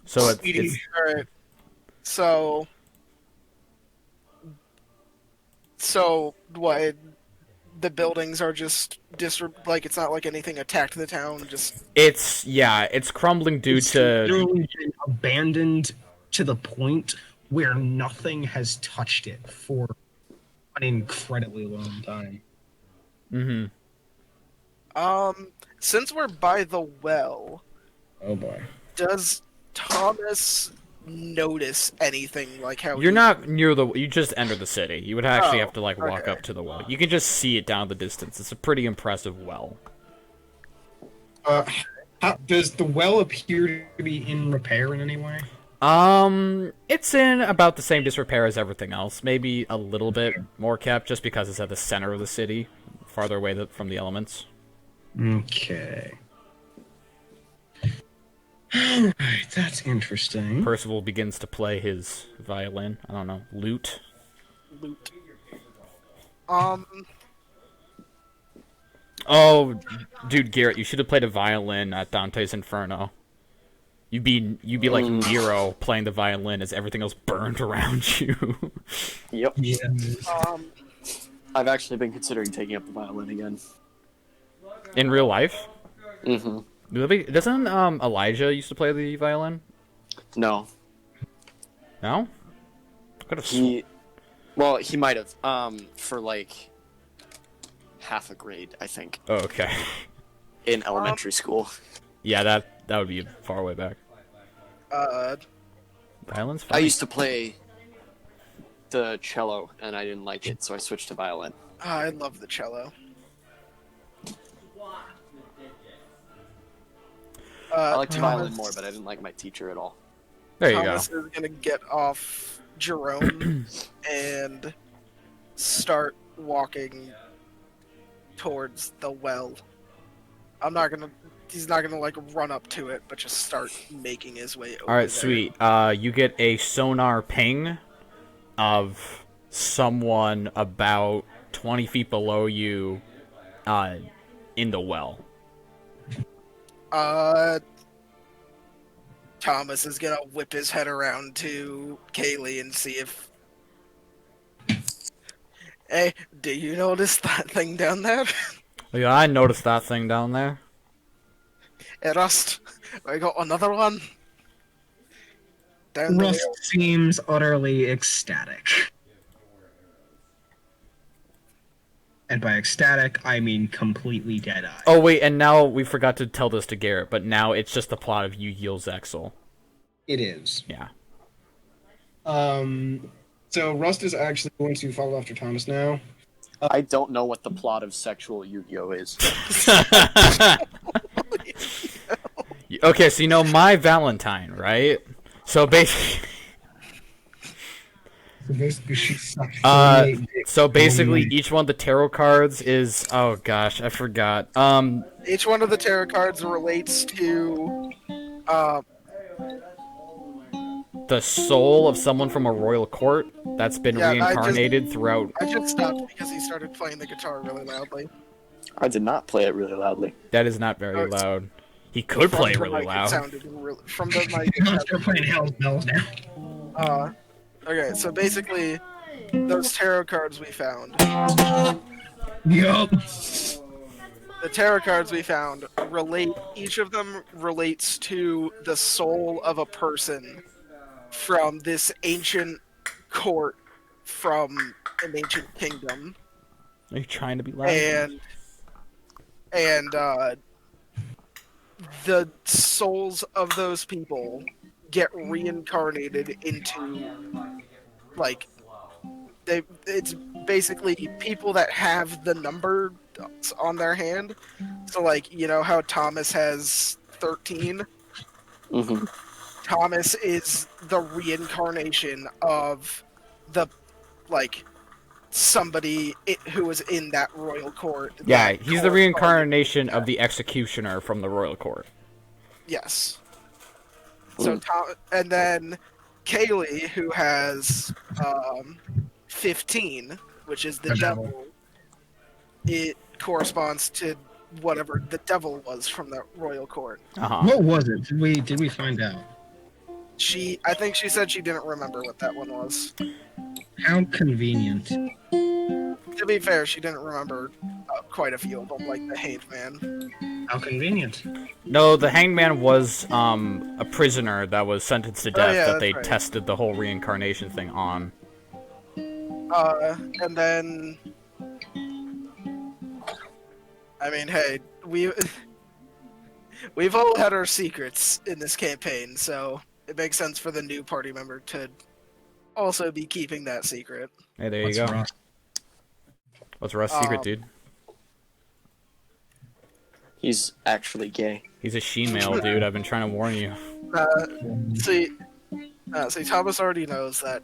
So it's...
Alright. So what? The buildings are just it's not like anything attacked the town.
It's crumbling due
It's
to
literally been abandoned to the point where nothing has touched it for an incredibly long time.
Mm-hmm.
Since we're by the well,
Oh boy.
does Thomas notice anything like how
You're not near you just enter the city. You would actually have to walk
okay.
up to the well. You can just see it down the distance. It's a pretty impressive well.
Does the well appear to be in repair in any way?
It's in about the same disrepair as everything else. Maybe a little bit more kept, just because it's at the center of the city, farther away from the elements.
Okay. Alright, that's interesting.
Percival begins to play his violin. I don't know, lute. Oh, dude, Garrett, you should have played a violin at Dante's Inferno. You'd be like Nero playing the violin as everything else burned around you.
Yep.
Yeah.
I've actually been considering taking up the violin again.
In real life?
Mm-hmm.
Doesn't Elijah used to play the violin?
No.
No? Could have
He might have. For like half a grade, I think,
Oh, okay.
in elementary school.
Yeah, that would be far way back. Violin's
I
fine.
used to play the cello, and I didn't like it, so I switched to violin.
I love the cello.
I liked the violin
Thomas-
more, but I didn't like my teacher at all.
There you
Thomas
go.
is gonna get off Jerome and start walking towards the well. He's not gonna like run up to it, but just start making his way over
All right,
there.
sweet. You get a sonar ping of someone about 20 feet below you in the well.
Thomas is gonna whip his head around to Kaylee and see if. Hey, do you notice that thing down there?
Oh, yeah, I noticed that thing down there.
Hey, Rust, I got another one. Down
Rust
there.
seems utterly ecstatic. And by ecstatic, I mean completely dead-eyed.
Oh, wait, and now we forgot to tell this to Garrett, but now it's just the plot of Yu-Gi-Oh! Zexal.
It is.
Yeah.
So Rust is actually going to follow after Thomas now.
I don't know what the plot of sexual Yu-Gi-Oh is.
Okay, so you know my Valentine, right? So basically...
So basically, she sucked
Uh,
48 dicks.
So basically,
One
each one of the tarot cards is... Oh, gosh, I forgot.
Each one of the tarot cards relates to
The soul of someone from a royal court that's been
Yeah,
reincarnated throughout...
I just stopped because he started playing the guitar really loudly.
I did not play it really loudly.
That is not very loud. He could play
From the
really
mic, It
loud.
sounded from the mic. it
Monster
sounded-
playing Hell's Bells now.
Okay, so basically, those tarot cards we found.
Yup.
The tarot cards we found each of them relates to the soul of a person from this ancient court from an ancient kingdom.
Are you trying to be loud?
And the souls of those people get reincarnated into like it's basically people that have the number on their hand. So like, you know how Thomas has 13?
Mm-hmm.
Thomas is the reincarnation of the like somebody who was in that royal court.
Yeah,
that
he's the
court
reincarnation of the executioner from the royal court.
Yes. So and then Kaylee, who has 15, which is the
The
devil.
devil.
It corresponds to whatever the devil was from the royal court.
Uh-huh.
What was it? Did we find out?
I think she said she didn't remember what that one was.
How convenient.
To be fair, she didn't remember quite a few of them, like the Hanged Man.
How convenient.
No, the Hanged Man was a prisoner that was sentenced to death
yeah,
that
that's
they
right.
tested the whole reincarnation thing on.
And then, I mean, hey, we've all had our secrets in this campaign, so it makes sense for the new party member to also be keeping that secret.
Hey, there
What's
you go.
Rust?
What's Russ' secret, dude?
He's actually gay.
He's a she-male, dude. I've been trying to warn you.
See, Thomas already knows that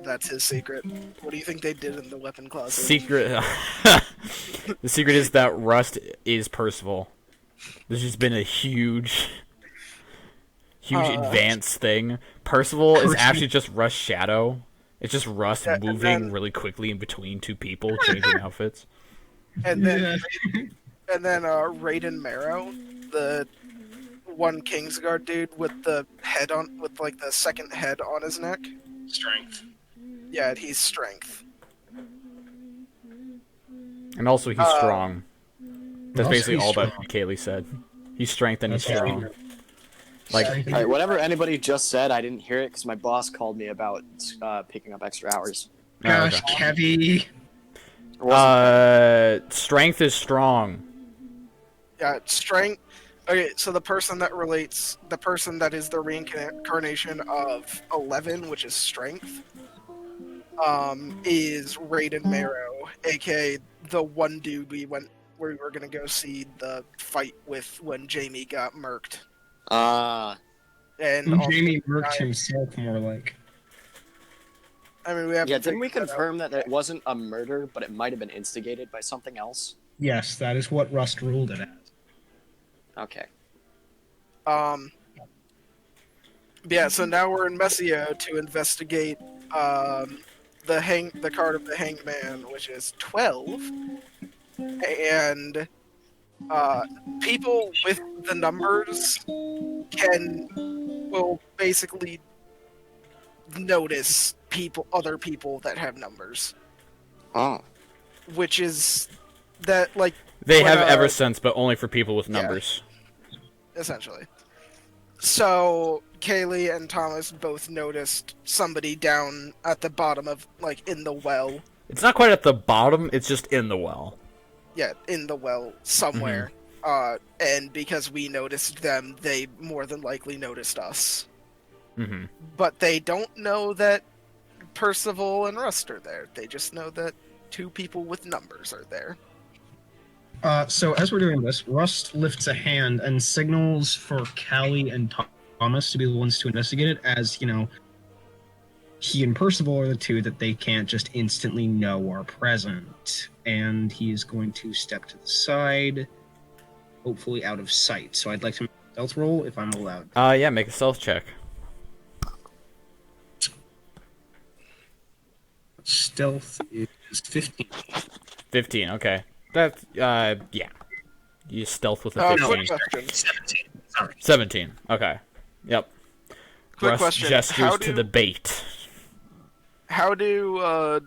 that's his secret. What do you think they did in the weapon closet?
Secret. The secret is that Rust is Percival. There's just been a huge advanced thing. Percival is actually just Rust's shadow. It's just Rust
Yeah, and
moving
then-
really quickly in between two people, changing outfits.
And then Raiden Marrow, the one Kingsguard dude with the head on, with like the second head on his neck.
Strength.
Yeah, he's strength.
And also, he's strong. That's
Also,
basically
he's
all that
strong.
Kaylee said. He's strength and he's
That's
strong.
true.
Like,
Strength.
All right, whatever anybody just said, I didn't hear it because my boss called me about picking up extra hours.
Gosh,
okay.
Kevy.
It wasn't
Strength is strong.
Yeah, strength. Okay, so the person that is the reincarnation of 11, which is strength, is Raiden Marrow, aka the one dude we were gonna go see the fight with when Jamie got murked. And also,
Jamie murked himself, more like.
I mean, we have
yeah,
to
didn't we
figure that out.
confirm that it wasn't a murder, but it might have been instigated by something else?
Yes, that is what Rust ruled it as.
Okay.
Yeah, so now we're in Messio to investigate the card of the Hangman, which is 12, and people with the numbers will basically notice other people that have numbers,
Oh.
which is that like
They
when,
have ever since, but only for people with numbers.
essentially. So Kaylee and Thomas both noticed somebody down at the bottom of, like, in the well.
It's not quite at the bottom, it's just in the well.
Yeah, in the well somewhere. And because we noticed them, they more than likely noticed us.
Mm-hmm.
But they don't know that Percival and Rust are there. They just know that two people with numbers are there.
So as we're doing this, Rust lifts a hand and signals for Callie and Thomas to be the ones to investigate it, as, you know, he and Percival are the two that they can't just instantly know are present. And he is going to step to the side, hopefully out of sight. So I'd like to make a stealth roll if I'm allowed.
Yeah, make a stealth check.
Stealth is 15.
15, okay. That's, yeah. You stealth with a
Quick
15.
question.
17. Sorry.
17, okay. Yep.
Quick
Rust
question.
gestures to the bait.
How do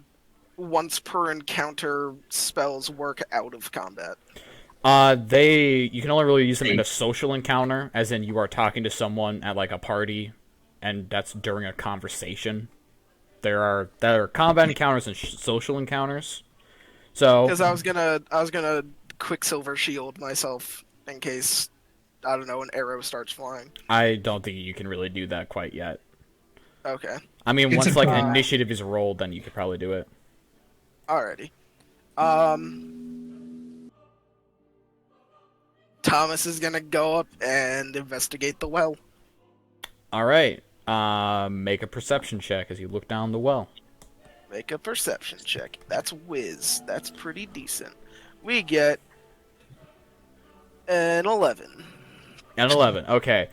once per encounter spells work out of combat?
You can only really use them in a social encounter, as in you are talking to someone at, like, a party, and that's during a conversation. There are combat encounters and social encounters. So,
Because I was gonna Quicksilver shield myself in case, I don't know, an arrow starts flying.
I don't think you can really do that quite yet.
Okay.
I mean,
It's
once
a
like
try.
initiative is rolled, then you could probably do it.
Alrighty. Thomas is gonna go up and investigate the well.
All right. Make a perception check as you look down the well.
Make a perception check. That's whiz. That's pretty decent. We get an 11.
An 11. Okay.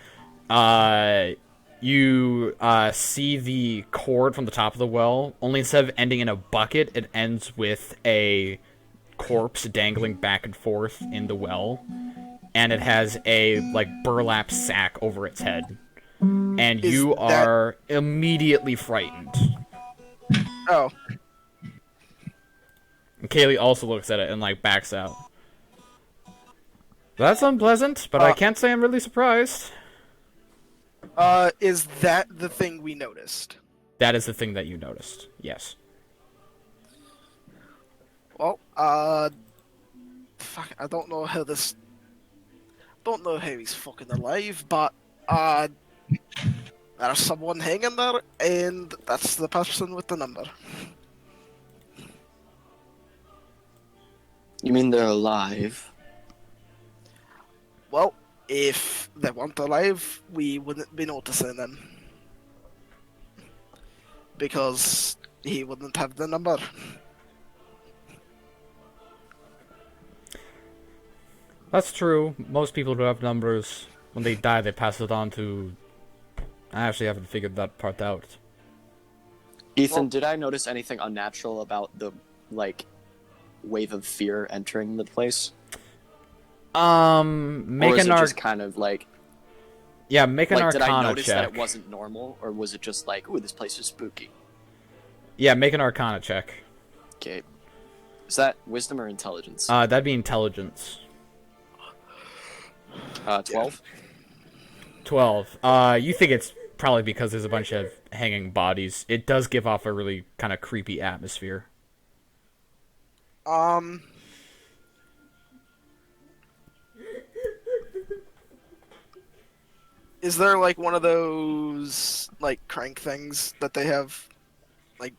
You see the cord from the top of the well. Only instead of ending in a bucket, it ends with a corpse dangling back and forth in the well, and it has a like burlap sack over its head. And
Is
you
that-
are immediately frightened.
Oh,
And Kaylee also looks at it and like backs out. That's unpleasant, but I can't say I'm really surprised.
is that the thing we noticed?
That is the thing that you noticed. Yes.
Well, fuck, I don't know how he's fucking alive, but, there's someone hanging there, and that's the person with the number.
You mean they're alive?
Well, if they weren't alive, we wouldn't be noticing them. Because he wouldn't have the number.
That's true. Most people who have numbers, when they die, they pass it on to... I actually haven't figured that part out.
Ethan,
Well-
did I notice anything unnatural about the, like, wave of fear entering the place?
Make
Or is
an
it just kind of like...
Yeah, make an
Like, did I
Arcana
notice that
check.
it wasn't normal, or was it just like, ooh, this place is spooky?
Yeah, make an Arcana check.
Okay. Is that wisdom or intelligence?
That'd be intelligence.
12?
12. You think it's probably because there's a bunch of hanging bodies. It does give off a really kind of creepy atmosphere.
Is there like one of those like crank things that they have, like,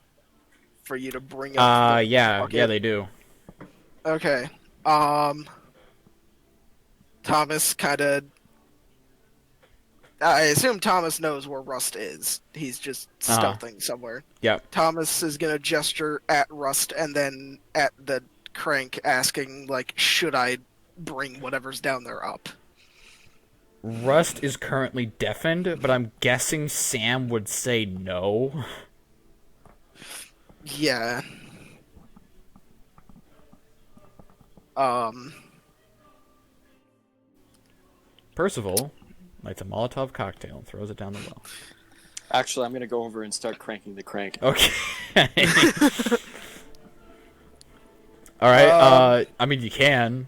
for you to bring up?
Yeah,
bucket?
yeah, they do.
Okay. Thomas kind of. I assume Thomas knows where Rust is. He's just stealthing somewhere.
Yep.
Thomas is gonna gesture at Rust and then at the crank, asking like, "Should I bring whatever's down there up?"
Rust is currently deafened, but I'm guessing Sam would say no.
Yeah.
Percival lights a Molotov cocktail and throws it down the well.
Actually, I'm gonna go over and start cranking the crank.
Okay. Alright, I mean, you can.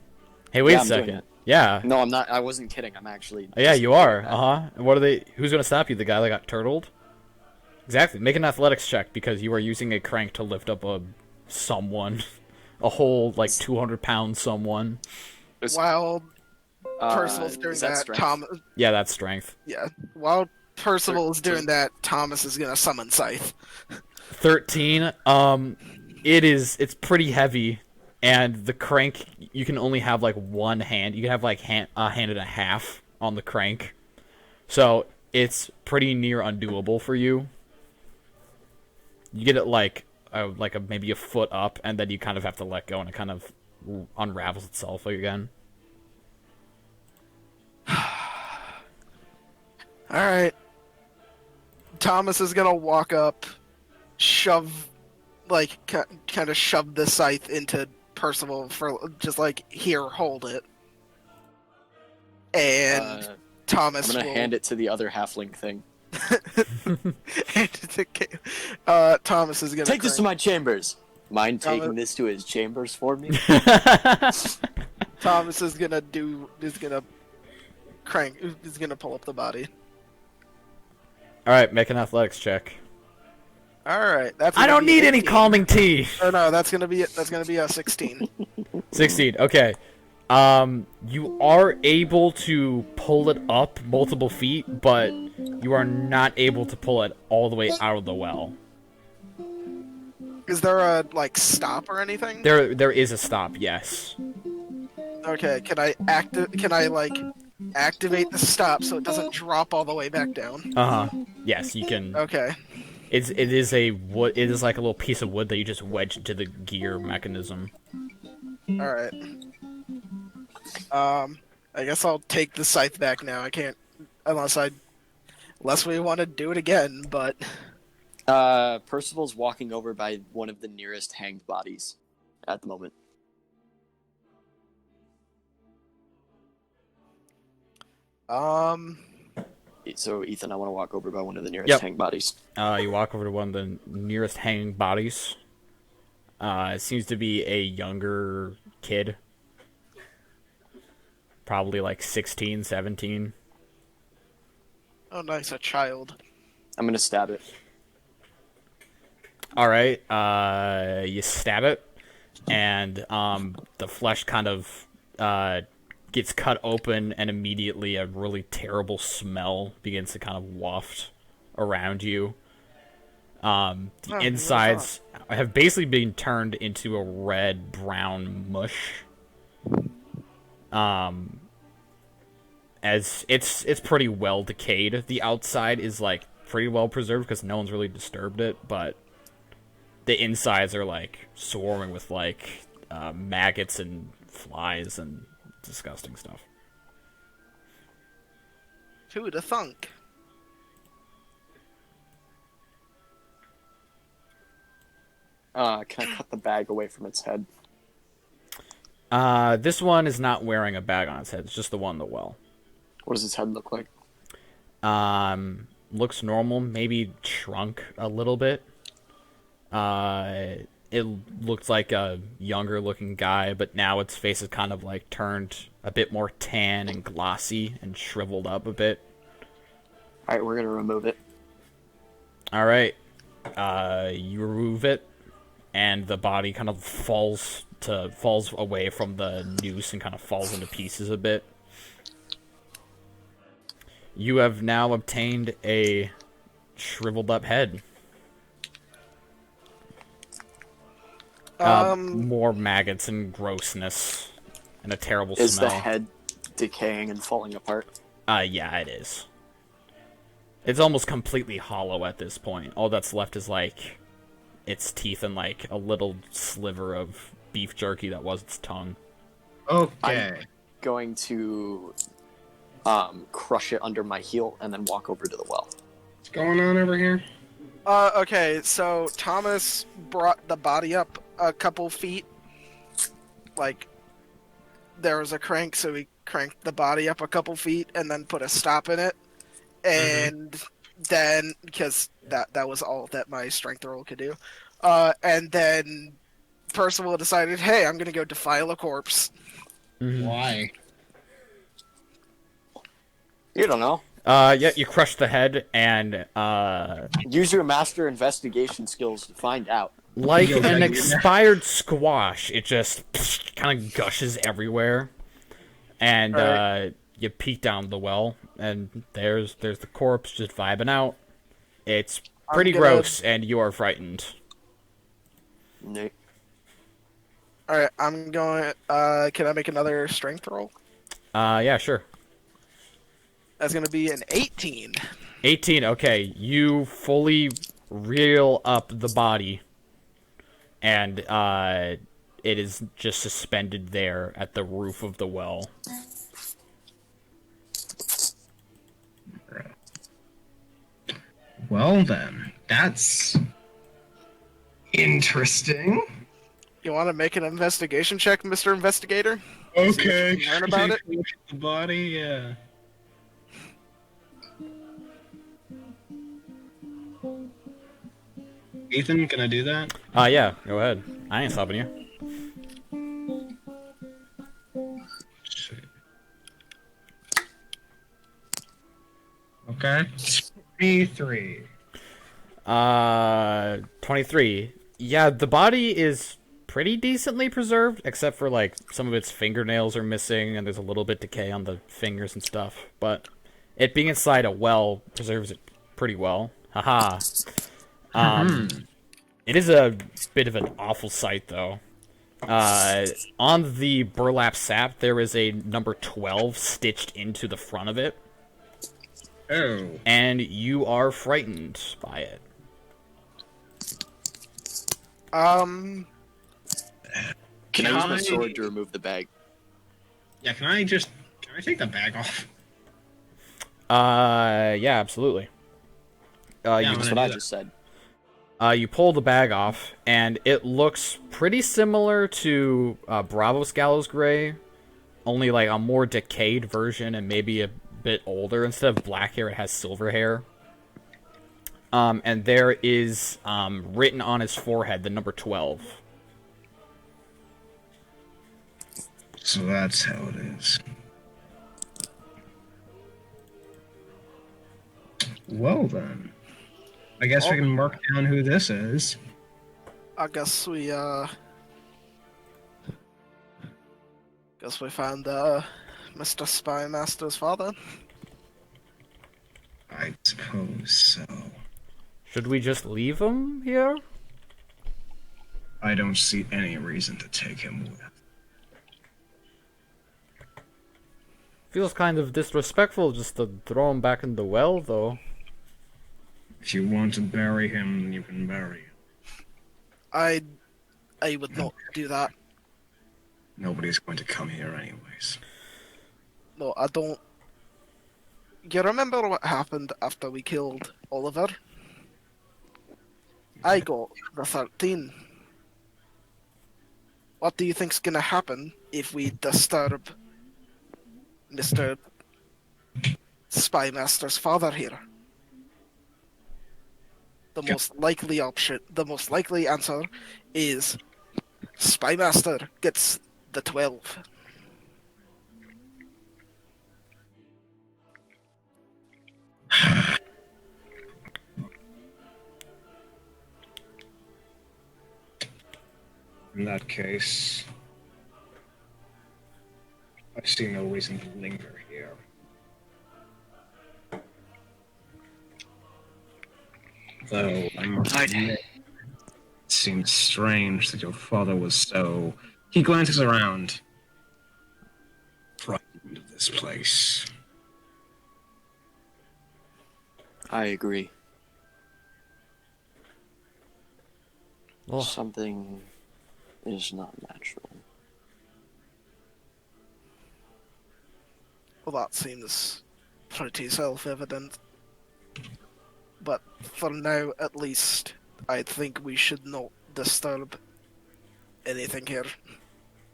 Hey, wait
Yeah,
a
I'm doing
second.
it.
Yeah.
No, I'm not. I wasn't kidding. I'm actually.
Yeah,
just
you are.
doing that.
Uh-huh. And what are they... Who's gonna stop you? The guy that got turtled? Exactly. Make an athletics check, because you are using a crank to lift up a... someone. A whole, like, 200-pound someone.
While Percival's doing
is that
that,
strength?
Thomas.
Yeah, that's strength.
Yeah. While Percival is
13.
doing that, Thomas is gonna summon Scythe.
13. It's pretty heavy, and the crank, you can only have like one hand. You can have like a hand and a half on the crank, so it's pretty near undoable for you. You get it like maybe a foot up, and then you kind of have to let go, and it kind of unravels itself again.
All right. Thomas is gonna walk up, shove, like, kind of shove the scythe into Percival for just like, here, hold it. And Thomas
I'm gonna
will
hand it to the other halfling thing.
hand it to Thomas is gonna
Take this to
crank-
my chambers. Mind
Thomas-
taking this to his chambers for me?
Thomas is gonna pull up the body.
All right, make an athletics check.
All right, that's.
I
gonna
don't
be
need any
18.
calming tea.
Oh no, that's gonna be a 16.
16. Okay. You are able to pull it up multiple feet, but you are not able to pull it all the way out of the well.
Is there a like stop or anything?
There is a stop, yes.
Okay, can I activate the stop so it doesn't drop all the way back down?
Uh-huh. Yes, you can.
Okay.
It is a wood. It is like a little piece of wood that you just wedge into the gear mechanism.
All right. I guess I'll take the scythe back now. I can't unless we want to do it again, but
Percival's walking over by one of the nearest hanged bodies at the moment. So, Ethan, I want to walk over by one of the nearest hanged bodies.
You walk over to one of the nearest hanging bodies. It seems to be a younger kid. Probably like 16, 17.
oh nice, a child.
I'm gonna stab it.
Alright, you stab it, and the flesh kind of gets cut open, and immediately a really terrible smell begins to kind of waft around you. The insides have basically been turned into a red-brown mush. As it's pretty well decayed. The outside is like pretty well preserved because no one's really disturbed it, but the insides are like swarming with like maggots and flies and disgusting stuff.
Who'da thunk?
Can I cut the bag away from its head?
This one is not wearing a bag on its head. It's just the one in the well.
What does its head look like?
Looks normal, maybe shrunk a little bit. It looked like a younger looking guy, but now its face is kind of like turned a bit more tan and glossy and shriveled up a bit.
All right, we're gonna remove it.
All right, you remove it, and the body kind of falls away from the noose and kind of falls into pieces a bit. You have now obtained a shriveled up head. More maggots and grossness and a terrible
Is
smell.
the head decaying and falling apart?
Yeah, it is. It's almost completely hollow at this point. All that's left is, like, its teeth and, like, a little sliver of beef jerky that was its tongue.
Okay.
Going to crush it under my heel and then walk over to the well.
What's going on over here?
Okay, so Thomas brought the body up a couple feet. Like, there was a crank, so he cranked the body up a couple feet and then put a stop in it. And then, because that was all that my strength roll could do. And then Percival decided, hey, I'm going to go defile a corpse.
Why?
You don't know.
Yeah, you crush the head, and,
Use your master investigation skills to find out.
like an expired squash, it just kind of gushes everywhere. And, you peek down the well, and there's the corpse just vibing out. It's pretty gross, and you are frightened.
No.
Alright, I'm going... can I make another strength roll?
Yeah, sure.
That's going to be an 18.
18, okay. You fully reel up the body, and it is just suspended there at the roof of the well.
Well then, that's interesting.
You want to make an investigation check, Mr. Investigator?
Okay.
Learn about it?
The body, yeah. Ethan, can I do that?
Yeah, go ahead. I ain't stopping you.
Okay. 23.
23. Yeah, the body is pretty decently preserved, except for, like, some of its fingernails are missing, and there's a little bit decay on the fingers and stuff. But it being inside a well preserves it pretty well. Haha. It is a bit of an awful sight, though. On the burlap sack, there is a number 12 stitched into the front of it.
Oh.
And you are frightened by it.
Can I use my
I-
sword to remove the bag?
Yeah, can I take the bag off?
Yeah, absolutely.
I'm
That's
gonna
what I
do
just said.
You pull the bag off, and it looks pretty similar to Bravos Gallows Gray, only like a more decayed version and maybe a bit older. Instead of black hair, it has silver hair. And there is written on his forehead the number 12.
So that's how it is. Well then. I guess we can mark down who this is.
I guess we found Mr. Spymaster's father.
I suppose so.
Should we just leave him here?
I don't see any reason to take him with.
Feels kind of disrespectful just to throw him back in the well, though.
If you want to bury him, then you can bury him.
I would not do that.
Nobody's going to come here anyways.
No, I don't. You remember what happened after we killed Oliver? I got the 13. What do you think's gonna happen if we disturb Mr. Spymaster's father here. The most likely answer is Spymaster gets the 12.
In that case, I see no reason to linger here. Though I must admit, it seems strange that your father was so. He glances around, frightened of this place.
I agree.
Well,
Something is not natural.
Well, that seems pretty self-evident. But for now, at least, I think we should not disturb anything here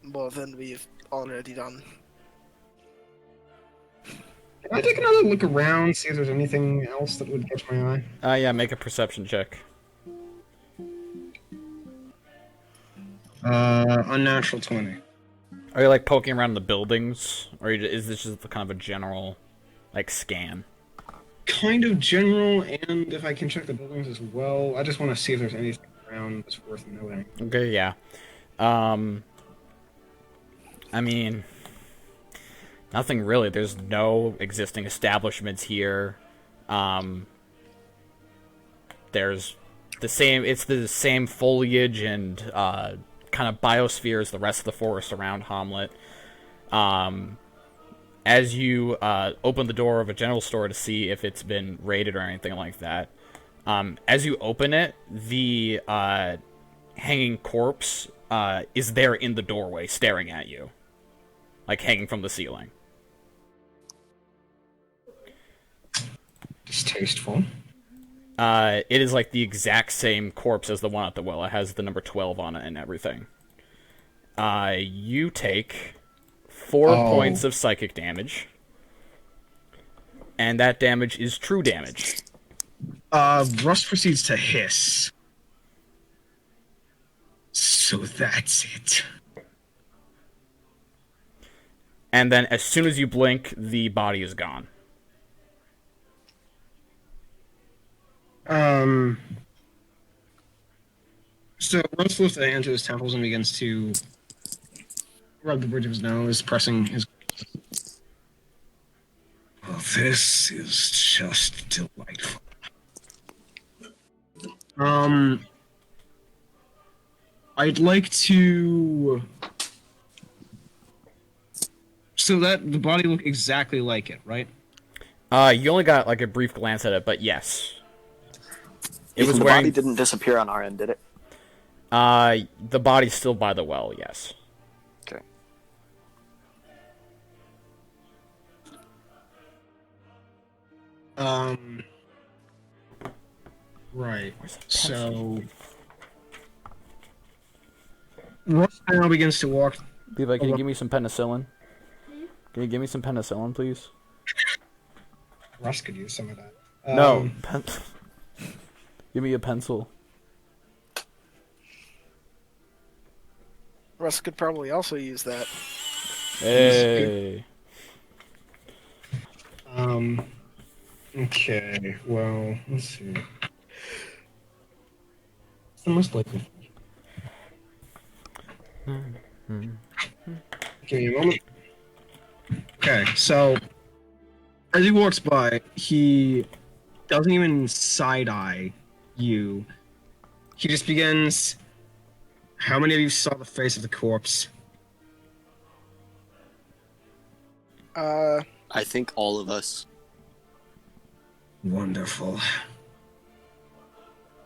more than we've already done.
Can I take another look around, see if there's anything else that would catch my eye?
yeah, make a perception check.
Unnatural 20.
Are you like poking around the buildings, or is this just kind of a general, like, scan?
Kind of general, and if I can check the buildings as well, I just want to see if there's anything around that's worth noting.
Okay, yeah. I mean, nothing really. There's no existing establishments here. There's it's the same foliage and kind of biosphere as the rest of the forest around Hamlet. As you open the door of a general store to see if it's been raided or anything like that, as you open it, the hanging corpse is there in the doorway staring at you. Like, hanging from the ceiling.
Distasteful.
It is like the exact same corpse as the one at the well. It has the number 12 on it and everything. You take 4 points of psychic damage. And that damage is true damage.
Rust proceeds to hiss. So that's it.
And then as soon as you blink, the body is gone.
So Rust lifts a hand to his temples and begins to rub the bridge of his nose, pressing his. Well, this is just delightful. I'd like to. So that the body looked exactly like it, right?
You only got like a brief glance at it, but yes. It
Ethan,
was
the
wearing.
body didn't disappear on our end, did it?
The body's still by the well, yes.
Okay.
Right. So Rust now begins to walk.
Levi, can you give me some penicillin? Can you give me some penicillin, please?
Rust could use some of that.
No. Give me a pencil.
Russ could probably also use that.
Hey.
Okay. Well, let's see. It's the most likely. Give me a moment. Okay, so as he walks by, he doesn't even side-eye you. He just begins. How many of you saw the face of the corpse?
I think all of us.
Wonderful.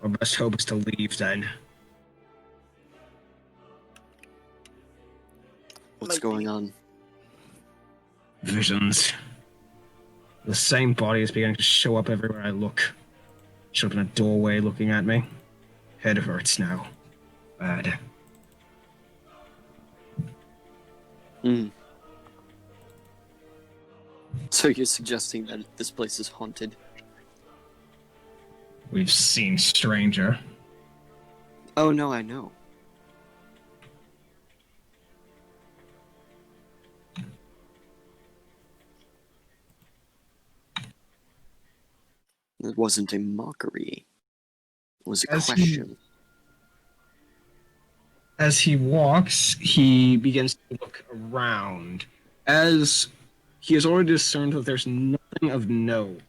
Our best hope is to leave then.
What's going on?
Visions. The same body is beginning to show up everywhere I look. Showed up in a doorway looking at me. Head hurts now. Bad.
So you're suggesting that this place is haunted?
We've seen stranger.
Oh no, I know. It wasn't a mockery. It was a
As he-
question.
As he walks, he begins to look around. As he has already discerned that there's nothing of note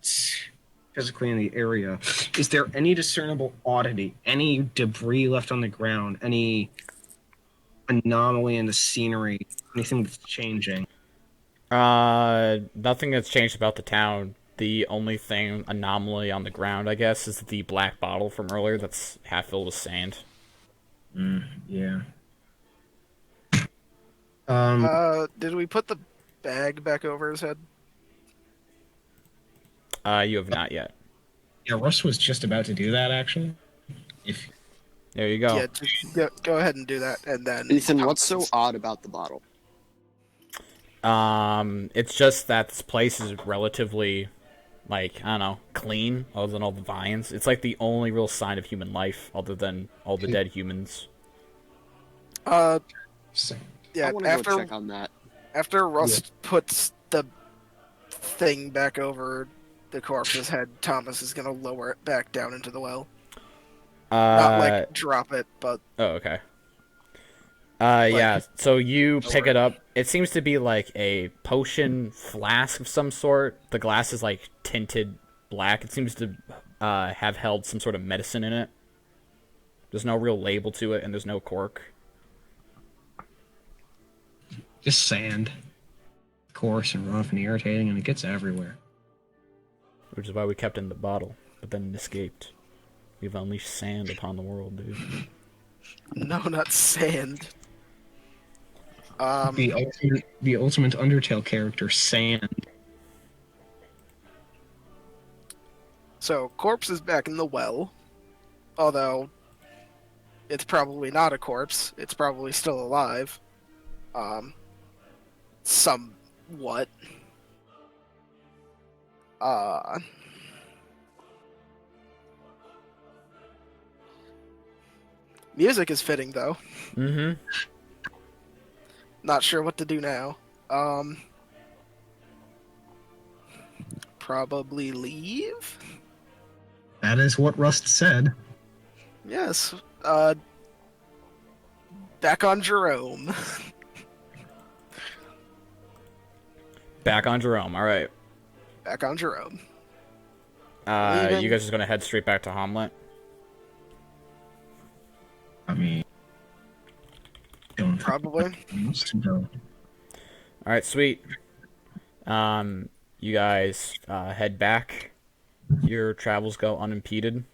physically in the area, is there any discernible oddity, any debris left on the ground, any anomaly in the scenery, anything that's changing?
Nothing that's changed about the town. The only thing anomaly on the ground, I guess, is the black bottle from earlier that's half filled with sand.
Yeah.
Did we put the bag back over his head?
You have not yet.
Yeah, Russ was just about to do that, actually. If
There you go.
Yeah, just go ahead and do that, and then.
Ethan, what's so odd about the bottle?
It's just that this place is relatively, like, I don't know, clean, other than all the vines. It's like the only real sign of human life, other than all the dead humans.
so,
Yeah,
I want to go check on that.
after Rust puts the thing back over the corpse's head, Thomas is gonna lower it back down into the well. Not like drop it, but
Oh, okay. Yeah, so you pick it up. It seems to be like a potion flask of some sort. The glass is like tinted black. It seems to have held some sort of medicine in it. There's no real label to it, and there's no cork.
just sand. Coarse and rough and irritating, and it gets everywhere.
Which is why we kept it in the bottle, but then it escaped. We've unleashed sand upon the world, dude.
no, not sand.
The ultimate Undertale character, Sand.
So corpse is back in the well, although it's probably not a corpse. It's probably still alive. Somewhat. Music is fitting though.
Mm-hmm.
Not sure what to do now. Probably leave?
That is what Rust said.
Yes. Back on Jerome.
Back on Jerome, alright.
Back on Jerome.
You guys just gonna head straight back to Hamlet?
I mean, don't
Probably.
go.
Alright, sweet. You guys head back. Your travels go unimpeded.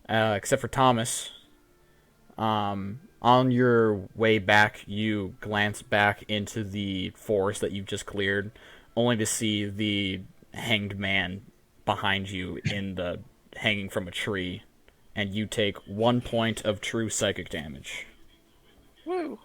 Except for Thomas. On your way back, you glance back into the forest that you've just cleared, only to see the hanged man behind you in the hanging from a tree, and you take 1 point of true psychic damage.
Woo.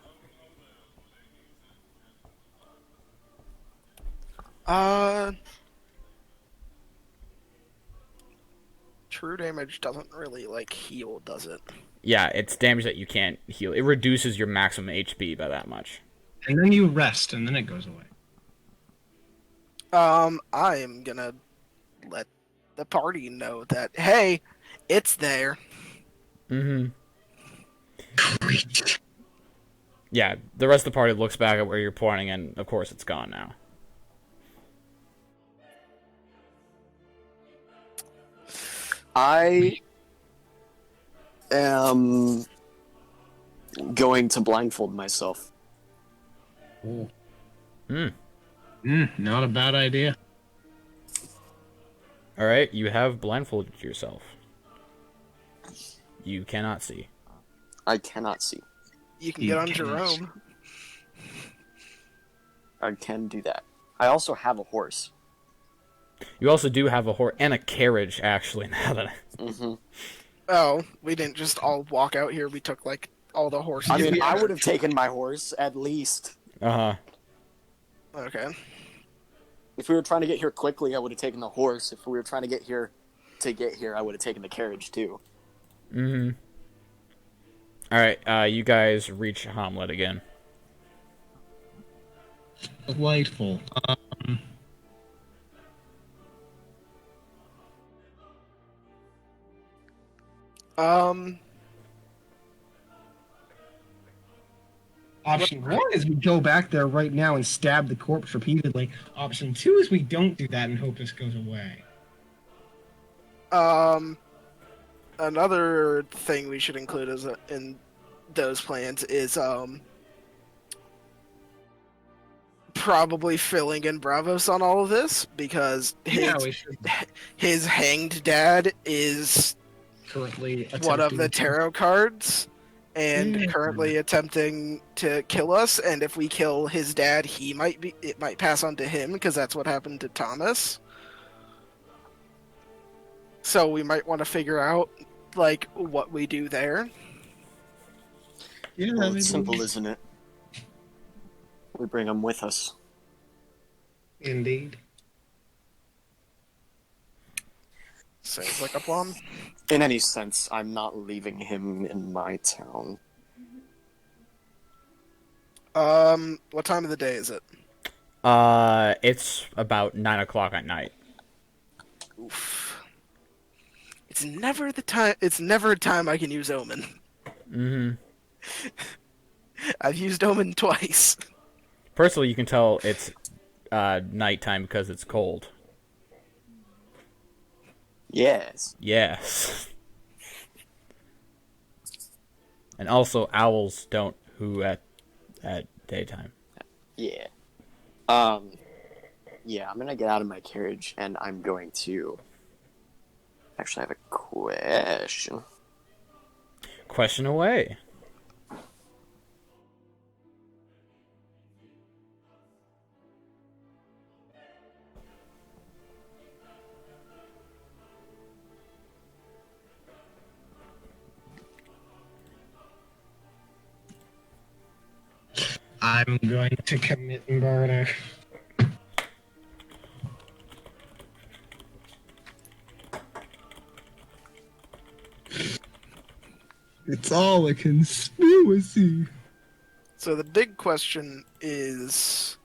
True damage doesn't really, like, heal, does it?
Yeah, it's damage that you can't heal. It reduces your maximum HP by that much.
And then you rest, and then it goes away.
I am gonna let the party know that, hey, it's there.
Mm-hmm.
Great.
Yeah, the rest of the party looks back at where you're pointing, and of course it's gone now.
I am going to blindfold myself.
Not a bad idea.
Alright, you have blindfolded yourself. You cannot see.
I cannot see.
You can
You
get on
can-
Jerome.
I can do that. I also have a horse.
You also do have a horse and a carriage, actually, now that
Mm-hmm.
Oh, we didn't just all walk out here. We took, like, all the horses.
I mean, I would have taken my horse, at least.
Uh-huh.
Okay.
If we were trying to get here quickly, I would have taken the horse. If we were trying to get here, I would have taken the carriage too.
Mm-hmm. Alright, you guys reach Hamlet again.
Delightful. Option one is we go back there right now and stab the corpse repeatedly. Option two is we don't do that and hope this goes away.
Another thing we should include in those plans is probably filling in Bravos on all of this because his hanged dad is
currently
one of the tarot cards and currently attempting to kill us, and if we kill his dad, it might pass on to him because that's what happened to Thomas. So we might want to figure out like what we do there.
Yeah,
well, it's simple, isn't it? We bring him with us.
Indeed.
Sounds like a plan.
In any sense, I'm not leaving him in my town.
What time of the day is it?
It's about 9 o'clock at night.
Oof. It's never the time. It's never a time I can use Omen.
Mm-hmm.
I've used Omen twice.
Personally, you can tell it's nighttime because it's cold.
Yes.
Yes. And also, owls don't hoo at daytime.
Yeah. Yeah, I'm gonna get out of my carriage and I'm going to... Actually, I have a question.
Question away.
I'm going to commit murder. It's all a conspiracy.
So the big question is,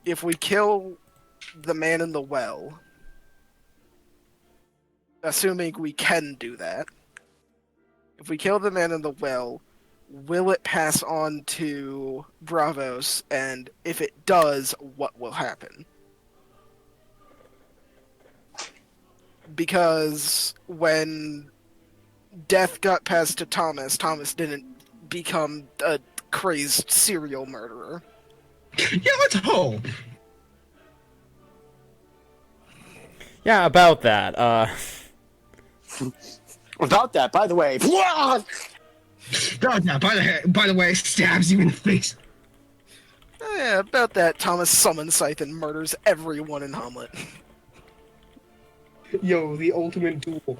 if we kill the man in the well, assuming we can do that, if we kill the man in the well, will it pass on to Bravos? And if it does, what will happen? Because when death got passed to Thomas, Thomas didn't become a crazed serial murderer.
Yeah, let's hope.
Yeah, about that.
About that, by the way...
God, no, by the way, stabs you in the face.
Oh, yeah, about that, Thomas summons Scythe and murders everyone in Hamlet.
Yo, the ultimate duel.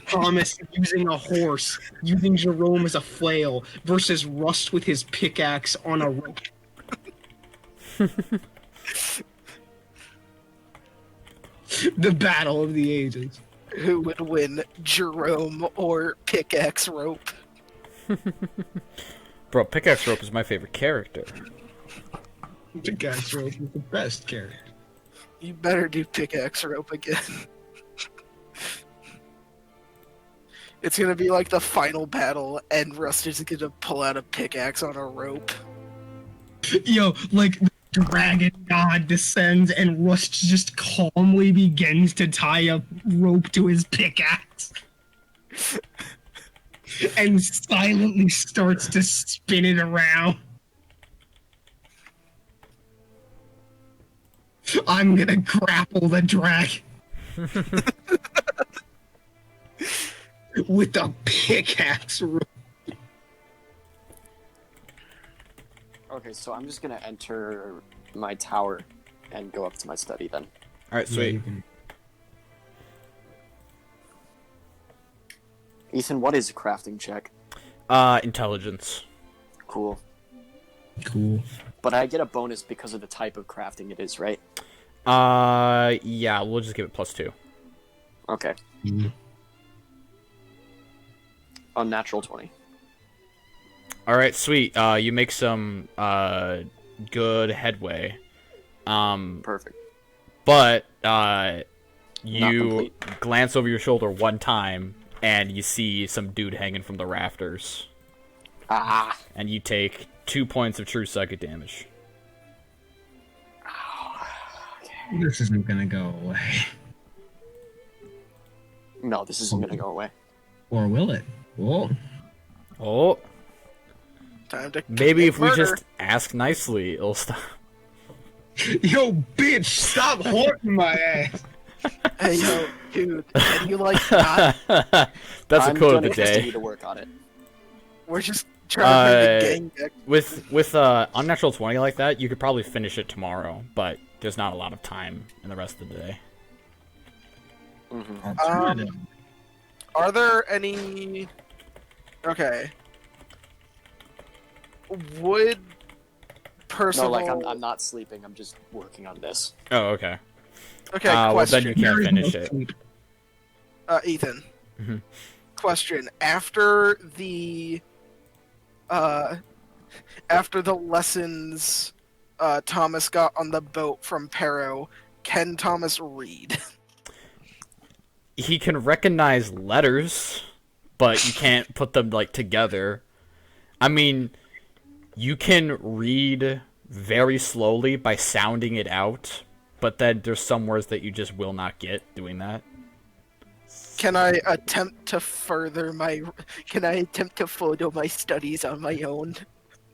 Thomas using a horse, using Jerome as a flail, versus Rust with his pickaxe on a rope. The battle of the ages.
Who would win, Jerome or Pickaxe Rope?
Bro, Pickaxe Rope is my favorite character.
Pickaxe Rope is the best character.
You better do Pickaxe Rope again. It's gonna be like the final battle, and Rust is gonna pull out a pickaxe on a rope.
Yo, like, the dragon god descends and Rust just calmly begins to tie a rope to his pickaxe. And silently starts to spin it around. I'm gonna grapple the dragon. With a pickaxe rope.
Okay, so I'm just gonna enter my tower and go up to my study then.
Alright, sweet.
Ethan, what is a crafting check?
Intelligence.
Cool.
Cool.
But I get a bonus because of the type of crafting it is, right?
Yeah, we'll just give it +2.
Okay.
Mhm.
Unnatural 20.
All right, sweet. You make some good headway.
Perfect.
But
Not
you
complete.
glance over your shoulder one time and you see some dude hanging from the rafters,
Ah.
and you take 2 points of true psychic damage.
This isn't gonna go away.
No, this isn't gonna go away.
Or will it? Whoa.
Oh,
Time to
maybe
commit
if we
murder.
just ask nicely, it'll stop.
Yo, bitch, stop haunting my ass.
Hey, yo, dude, can you like not?
That's a
I'm
quote of
gonna
the
continue
day.
to work on it.
We're just trying to bring the gang back.
With unnatural 20 like that, you could probably finish it tomorrow, but there's not a lot of time in the rest of the day.
Alternative.
Are there any? Okay. Would Percival?
No, like I'm not sleeping. I'm just working on this.
Oh, okay.
Okay,
Well, then
question.
you can't finish it.
Ethan.
Mhm.
Question. After the lessons Thomas got on the boat from Pero, can Thomas read?
He can recognize letters, but you can't put them like together. I mean, you can read very slowly by sounding it out, but then there's some words that you just will not get doing that.
Can I attempt to further my studies on my own?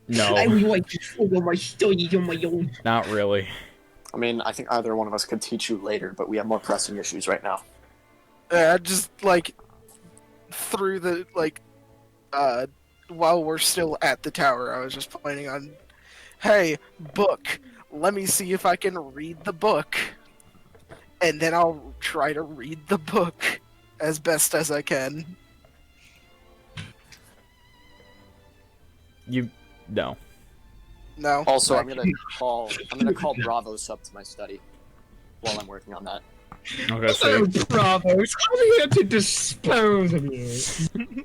No,
would like to follow my studies on my own.
not really.
I mean, I think either one of us could teach you later, but we have more pressing issues right now.
Just like through the while we're still at the tower, I was just planning on, hey, book, let me see if I can read the book, and then I'll try to read the book as best as I can.
No.
No.
Also, I'm gonna call Bravos up to my study while I'm working on that.
Okay, so
Bravos, I'm here to dispose of you.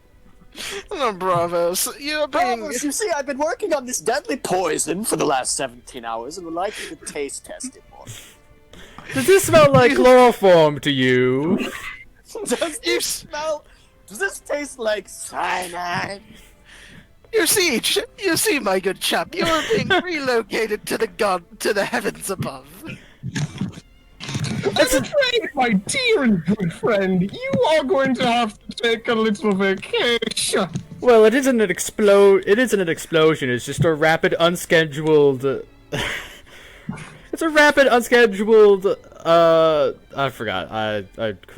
No, Bravos, you're being.
Bravos, you see, I've been working on this deadly poison for the last 17 hours and would like you to taste test it more.
does this smell like chloroform to you?
Does this taste like cyanide?
You see, my good chap, you are being relocated to the heavens above.
I'm afraid, my dear and good friend, you are going to have to take a little vacation.
Well, it isn't an explosion. It's just a rapid, unscheduled. It's a rapid, unscheduled. I forgot. I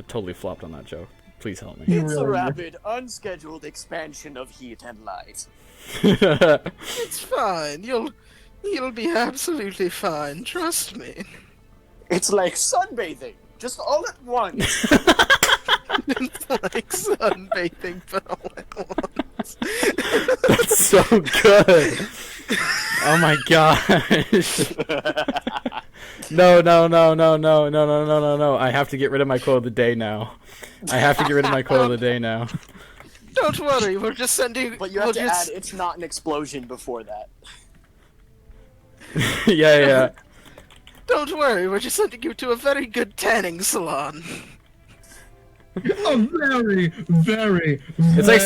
totally flopped on that joke. Please help me.
It's a rapid, unscheduled expansion of heat and light.
It's fine. You'll be absolutely fine. Trust me.
It's like sunbathing, just all at once.
It's like sunbathing, but all at once.
That's so good. Oh my gosh. No. I have to get rid of my quote of the day now.
Don't worry, we're just sending.
But you have to add, it's not an explosion before that.
Yeah.
Don't worry, we're just sending you to a very good tanning salon.
A very, very,
It's like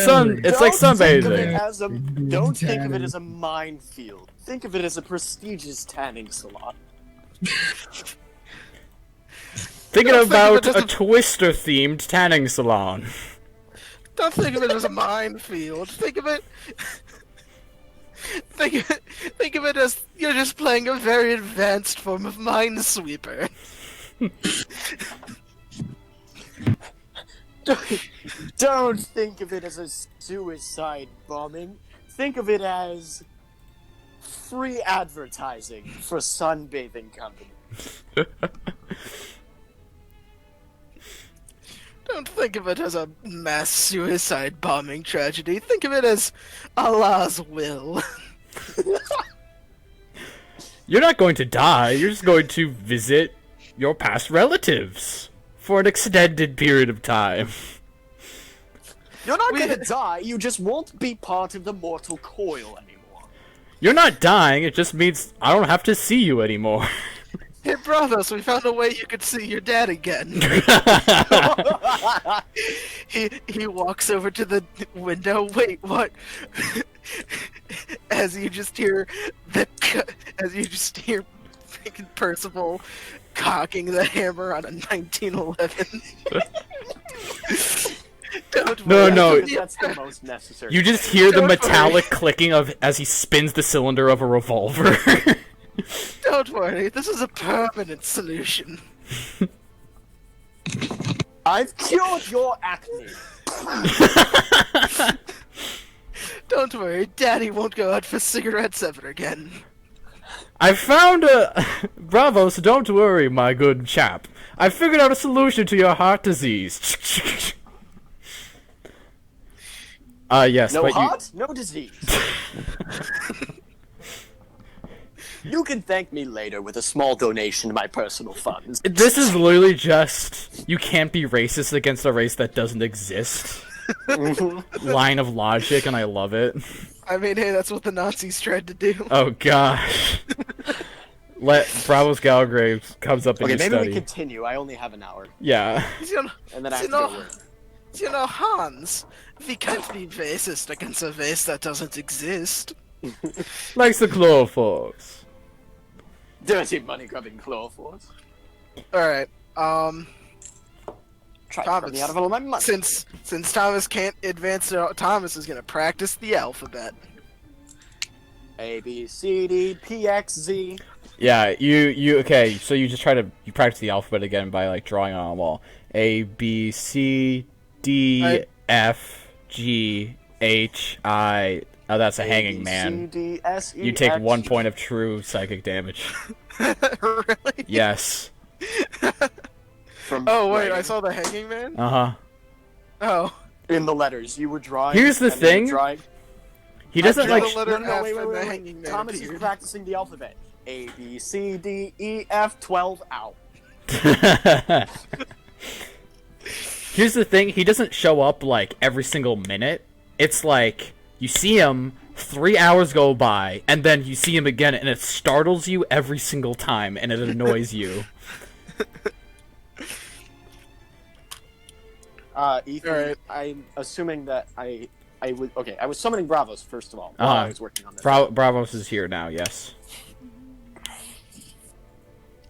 sunbathing.
Don't think of it as a minefield. Think of it as a prestigious tanning salon.
Thinking
Don't think of
about
it as
a
a-
Twister-themed tanning salon.
Don't think of it as a minefield. Think of it as you're just playing a very advanced form of Minesweeper.
Don't think of it as a suicide bombing. Think of it as free advertising for sunbathing companies.
Don't think of it as a mass suicide bombing tragedy. Think of it as Allah's will.
You're not going to die. You're just going to visit your past relatives for an extended period of time.
You're not gonna die, you just won't be part of the mortal coil anymore.
You're not dying. It just means I don't have to see you anymore.
Hey, brothers, we found a way you could see your dad again. He walks over to the window. Wait, what? As you just hear freaking Percival cocking the hammer on a 1911. Don't
No,
worry,
no.
That's the most necessary.
You just hear the
Don't
metallic clicking of as he spins the cylinder of a revolver.
Don't worry, this is a permanent solution.
I've cured your acne.
Don't worry, Daddy won't go out for cigarettes ever again.
I found a... Bravos, don't worry, my good chap. I figured out a solution to your heart disease. Yes,
No
but
heart, no disease. You can thank me later with a small donation to my personal funds.
This is literally just... You can't be racist against a race that doesn't exist. Line of logic, and I love it.
I mean, hey, that's what the Nazis tried to do.
Oh, gosh. Bravos Galgraves comes up in
Okay,
your
maybe
study.
we continue. I only have an hour.
Yeah.
And then I have to
You know-
go work.
You know, Hans, we can't be racist against a race that doesn't exist.
Likes the Chloroforms.
Dirty money-grubbing Chloroforms.
Alright,
Try to
Thomas,
rip me out of all my money.
since Thomas can't advance, Thomas is gonna practice the alphabet.
A, B, C, D, P, X, Z.
Yeah, okay, so you just you practice the alphabet again by, like, drawing on a wall. A, B, C, D,
Right.
F, G, H, I... Oh, that's a hanging man.
C, D, S, E,
You take
F,
1
G.
point of true psychic damage.
Really?
Yes.
From
Oh, wait, I
writing.
saw the hanging man?
Uh-huh.
Oh.
In the letters, you were drawing.
Here's the
and then you
thing.
drawing.
He doesn't,
drew
like...
the letter
No,
F
wait,
and the
wait.
hanging man
Thomas is
appeared.
practicing the alphabet. A, B, C, D, E, F, 12, out.
Here's the thing, he doesn't show up, like, every single minute. It's like, you see him, 3 hours go by, and then you see him again, and it startles you every single time, and it annoys you.
Ethan,
Alright.
I'm assuming that I was summoning Bravos, first of all, while I was working on this.
Bravos is here now, yes.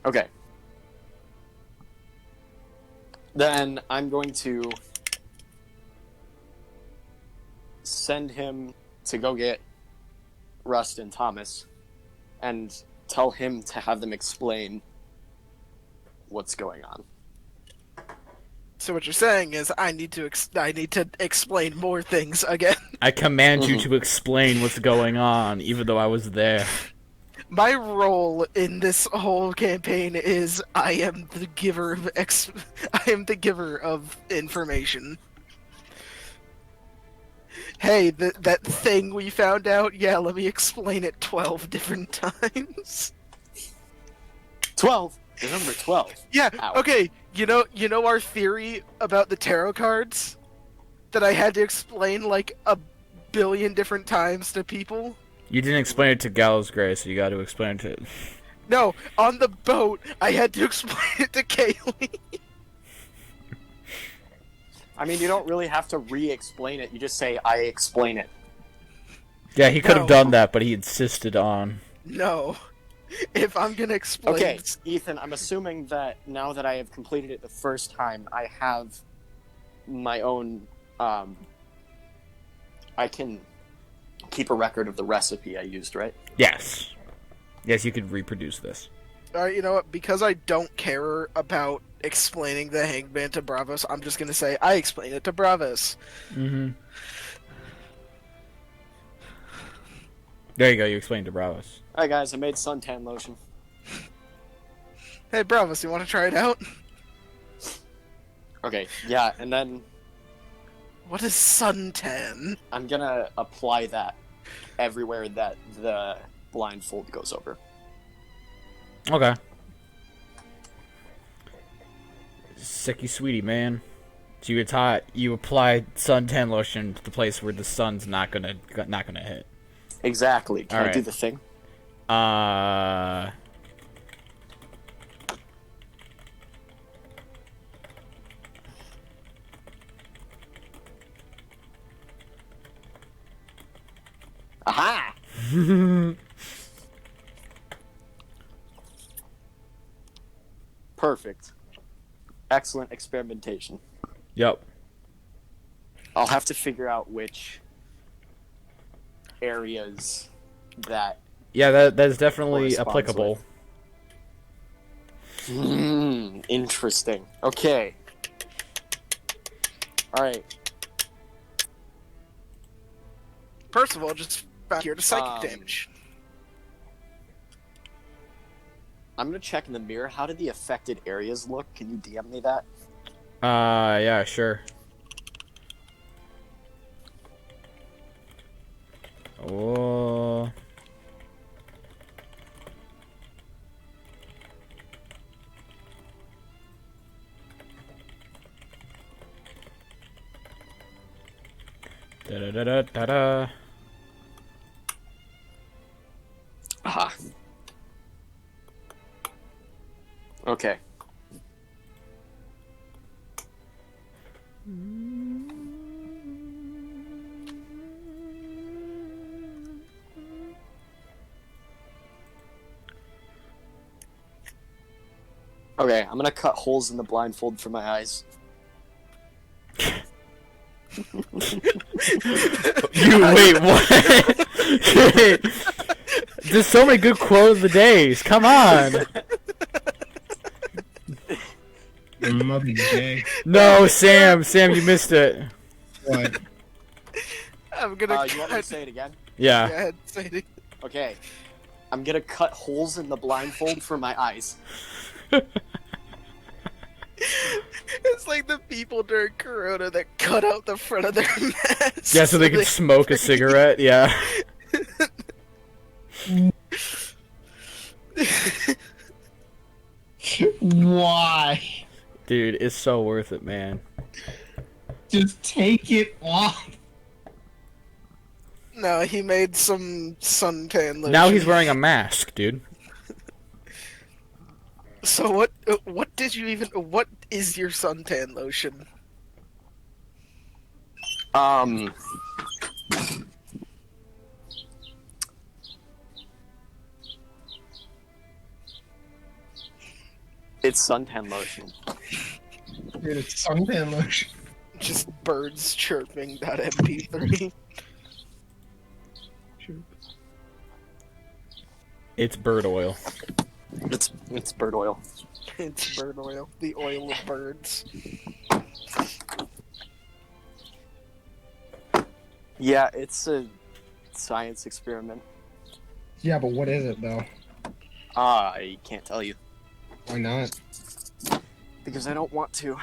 Okay. Then I'm going to send him to go get Rust and Thomas and tell him to have them explain what's going on.
So what you're saying is I need to explain more things again.
I command you to explain what's going on, even though I was there.
My role in this whole campaign is I am the giver of information. Hey, that thing we found out, yeah, let me explain it 12 different times.
12. The number 12.
Yeah,
Ow.
okay, you know our theory about the tarot cards? That I had to explain like a billion different times to people?
You didn't explain it to Gallows Gray, so you got to explain it to...
No, on the boat, I had to explain it to Kaylee.
I mean, you don't really have to re-explain it. You just say, I explain it.
Yeah, he could have
No.
done that, but he insisted on...
No. If I'm gonna explain...
Okay, Ethan, I'm assuming that now that I have completed it the first time, I have my own, I can keep a record of the recipe I used, right?
Yes. Yes, you could reproduce this.
Alright, you know what? Because I don't care about explaining the hangman to Bravos, I'm just gonna say, I explain it to Bravos.
Mm-hmm. There you go, you explained to Bravos.
Alright guys, I made suntan lotion.
Hey, Bravos, you wanna try it out?
Okay, yeah, and then
What is suntan?
I'm gonna apply that everywhere that the blindfold goes over.
Okay. Sicky sweetie, man. So you apply suntan lotion to the place where the sun's not gonna hit.
Exactly. Can I do
Alright.
the thing? Aha! Perfect. Excellent experimentation.
Yep.
I'll have to figure out which areas that.
Yeah, that is definitely
Corresponds
applicable.
with. Interesting. Okay. All right.
First of all, just back here to psychic damage.
I'm gonna check in the mirror. How did the affected areas look? Can you DM me that?
Yeah, sure. Oh. Da da da da da da.
Aha. Okay. Okay, I'm gonna cut holes in the blindfold for my eyes.
Wait, what? Wait. There's so many good quote of the days. Come on.
Your mother gay.
No, Sam, you missed it.
What?
I'm gonna
You want me to say it again?
Yeah.
Go ahead, say it.
Okay. I'm gonna cut holes in the blindfold for my eyes.
It's like the people during Corona that cut out the front of their masks.
Yeah, so they could smoke a cigarette. Yeah.
Why?
Dude, it's so worth it, man.
Just take it off.
No, he made some suntan lotion.
Now he's wearing a mask, dude.
So what did you even? What is your suntan lotion?
It's suntan lotion.
Dude, it's suntan lotion.
Just birds chirping that MP3.
It's bird oil.
It's bird oil.
It's bird oil, the oil of birds.
Yeah, it's a science experiment.
Yeah, but what is it though?
I can't tell you.
Why not?
Because I don't want to.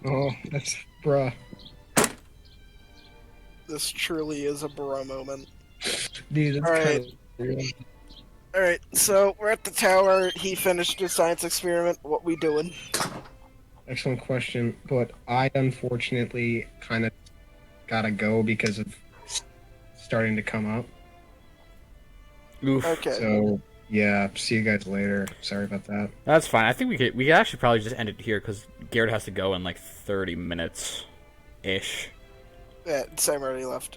Oh, that's bruh.
This truly is a bro moment.
Dude, it's
Alright.
kind of real.
Alright, so we're at the tower. He finished his science experiment. What we doing?
Excellent question, but I unfortunately kind of gotta go because of starting to come up.
Oof.
Okay.
So yeah, see you guys later. Sorry about that.
That's fine. I think we could actually probably just end it here because Garrett has to go in like 30 minutes ish.
Yeah, Sam already left.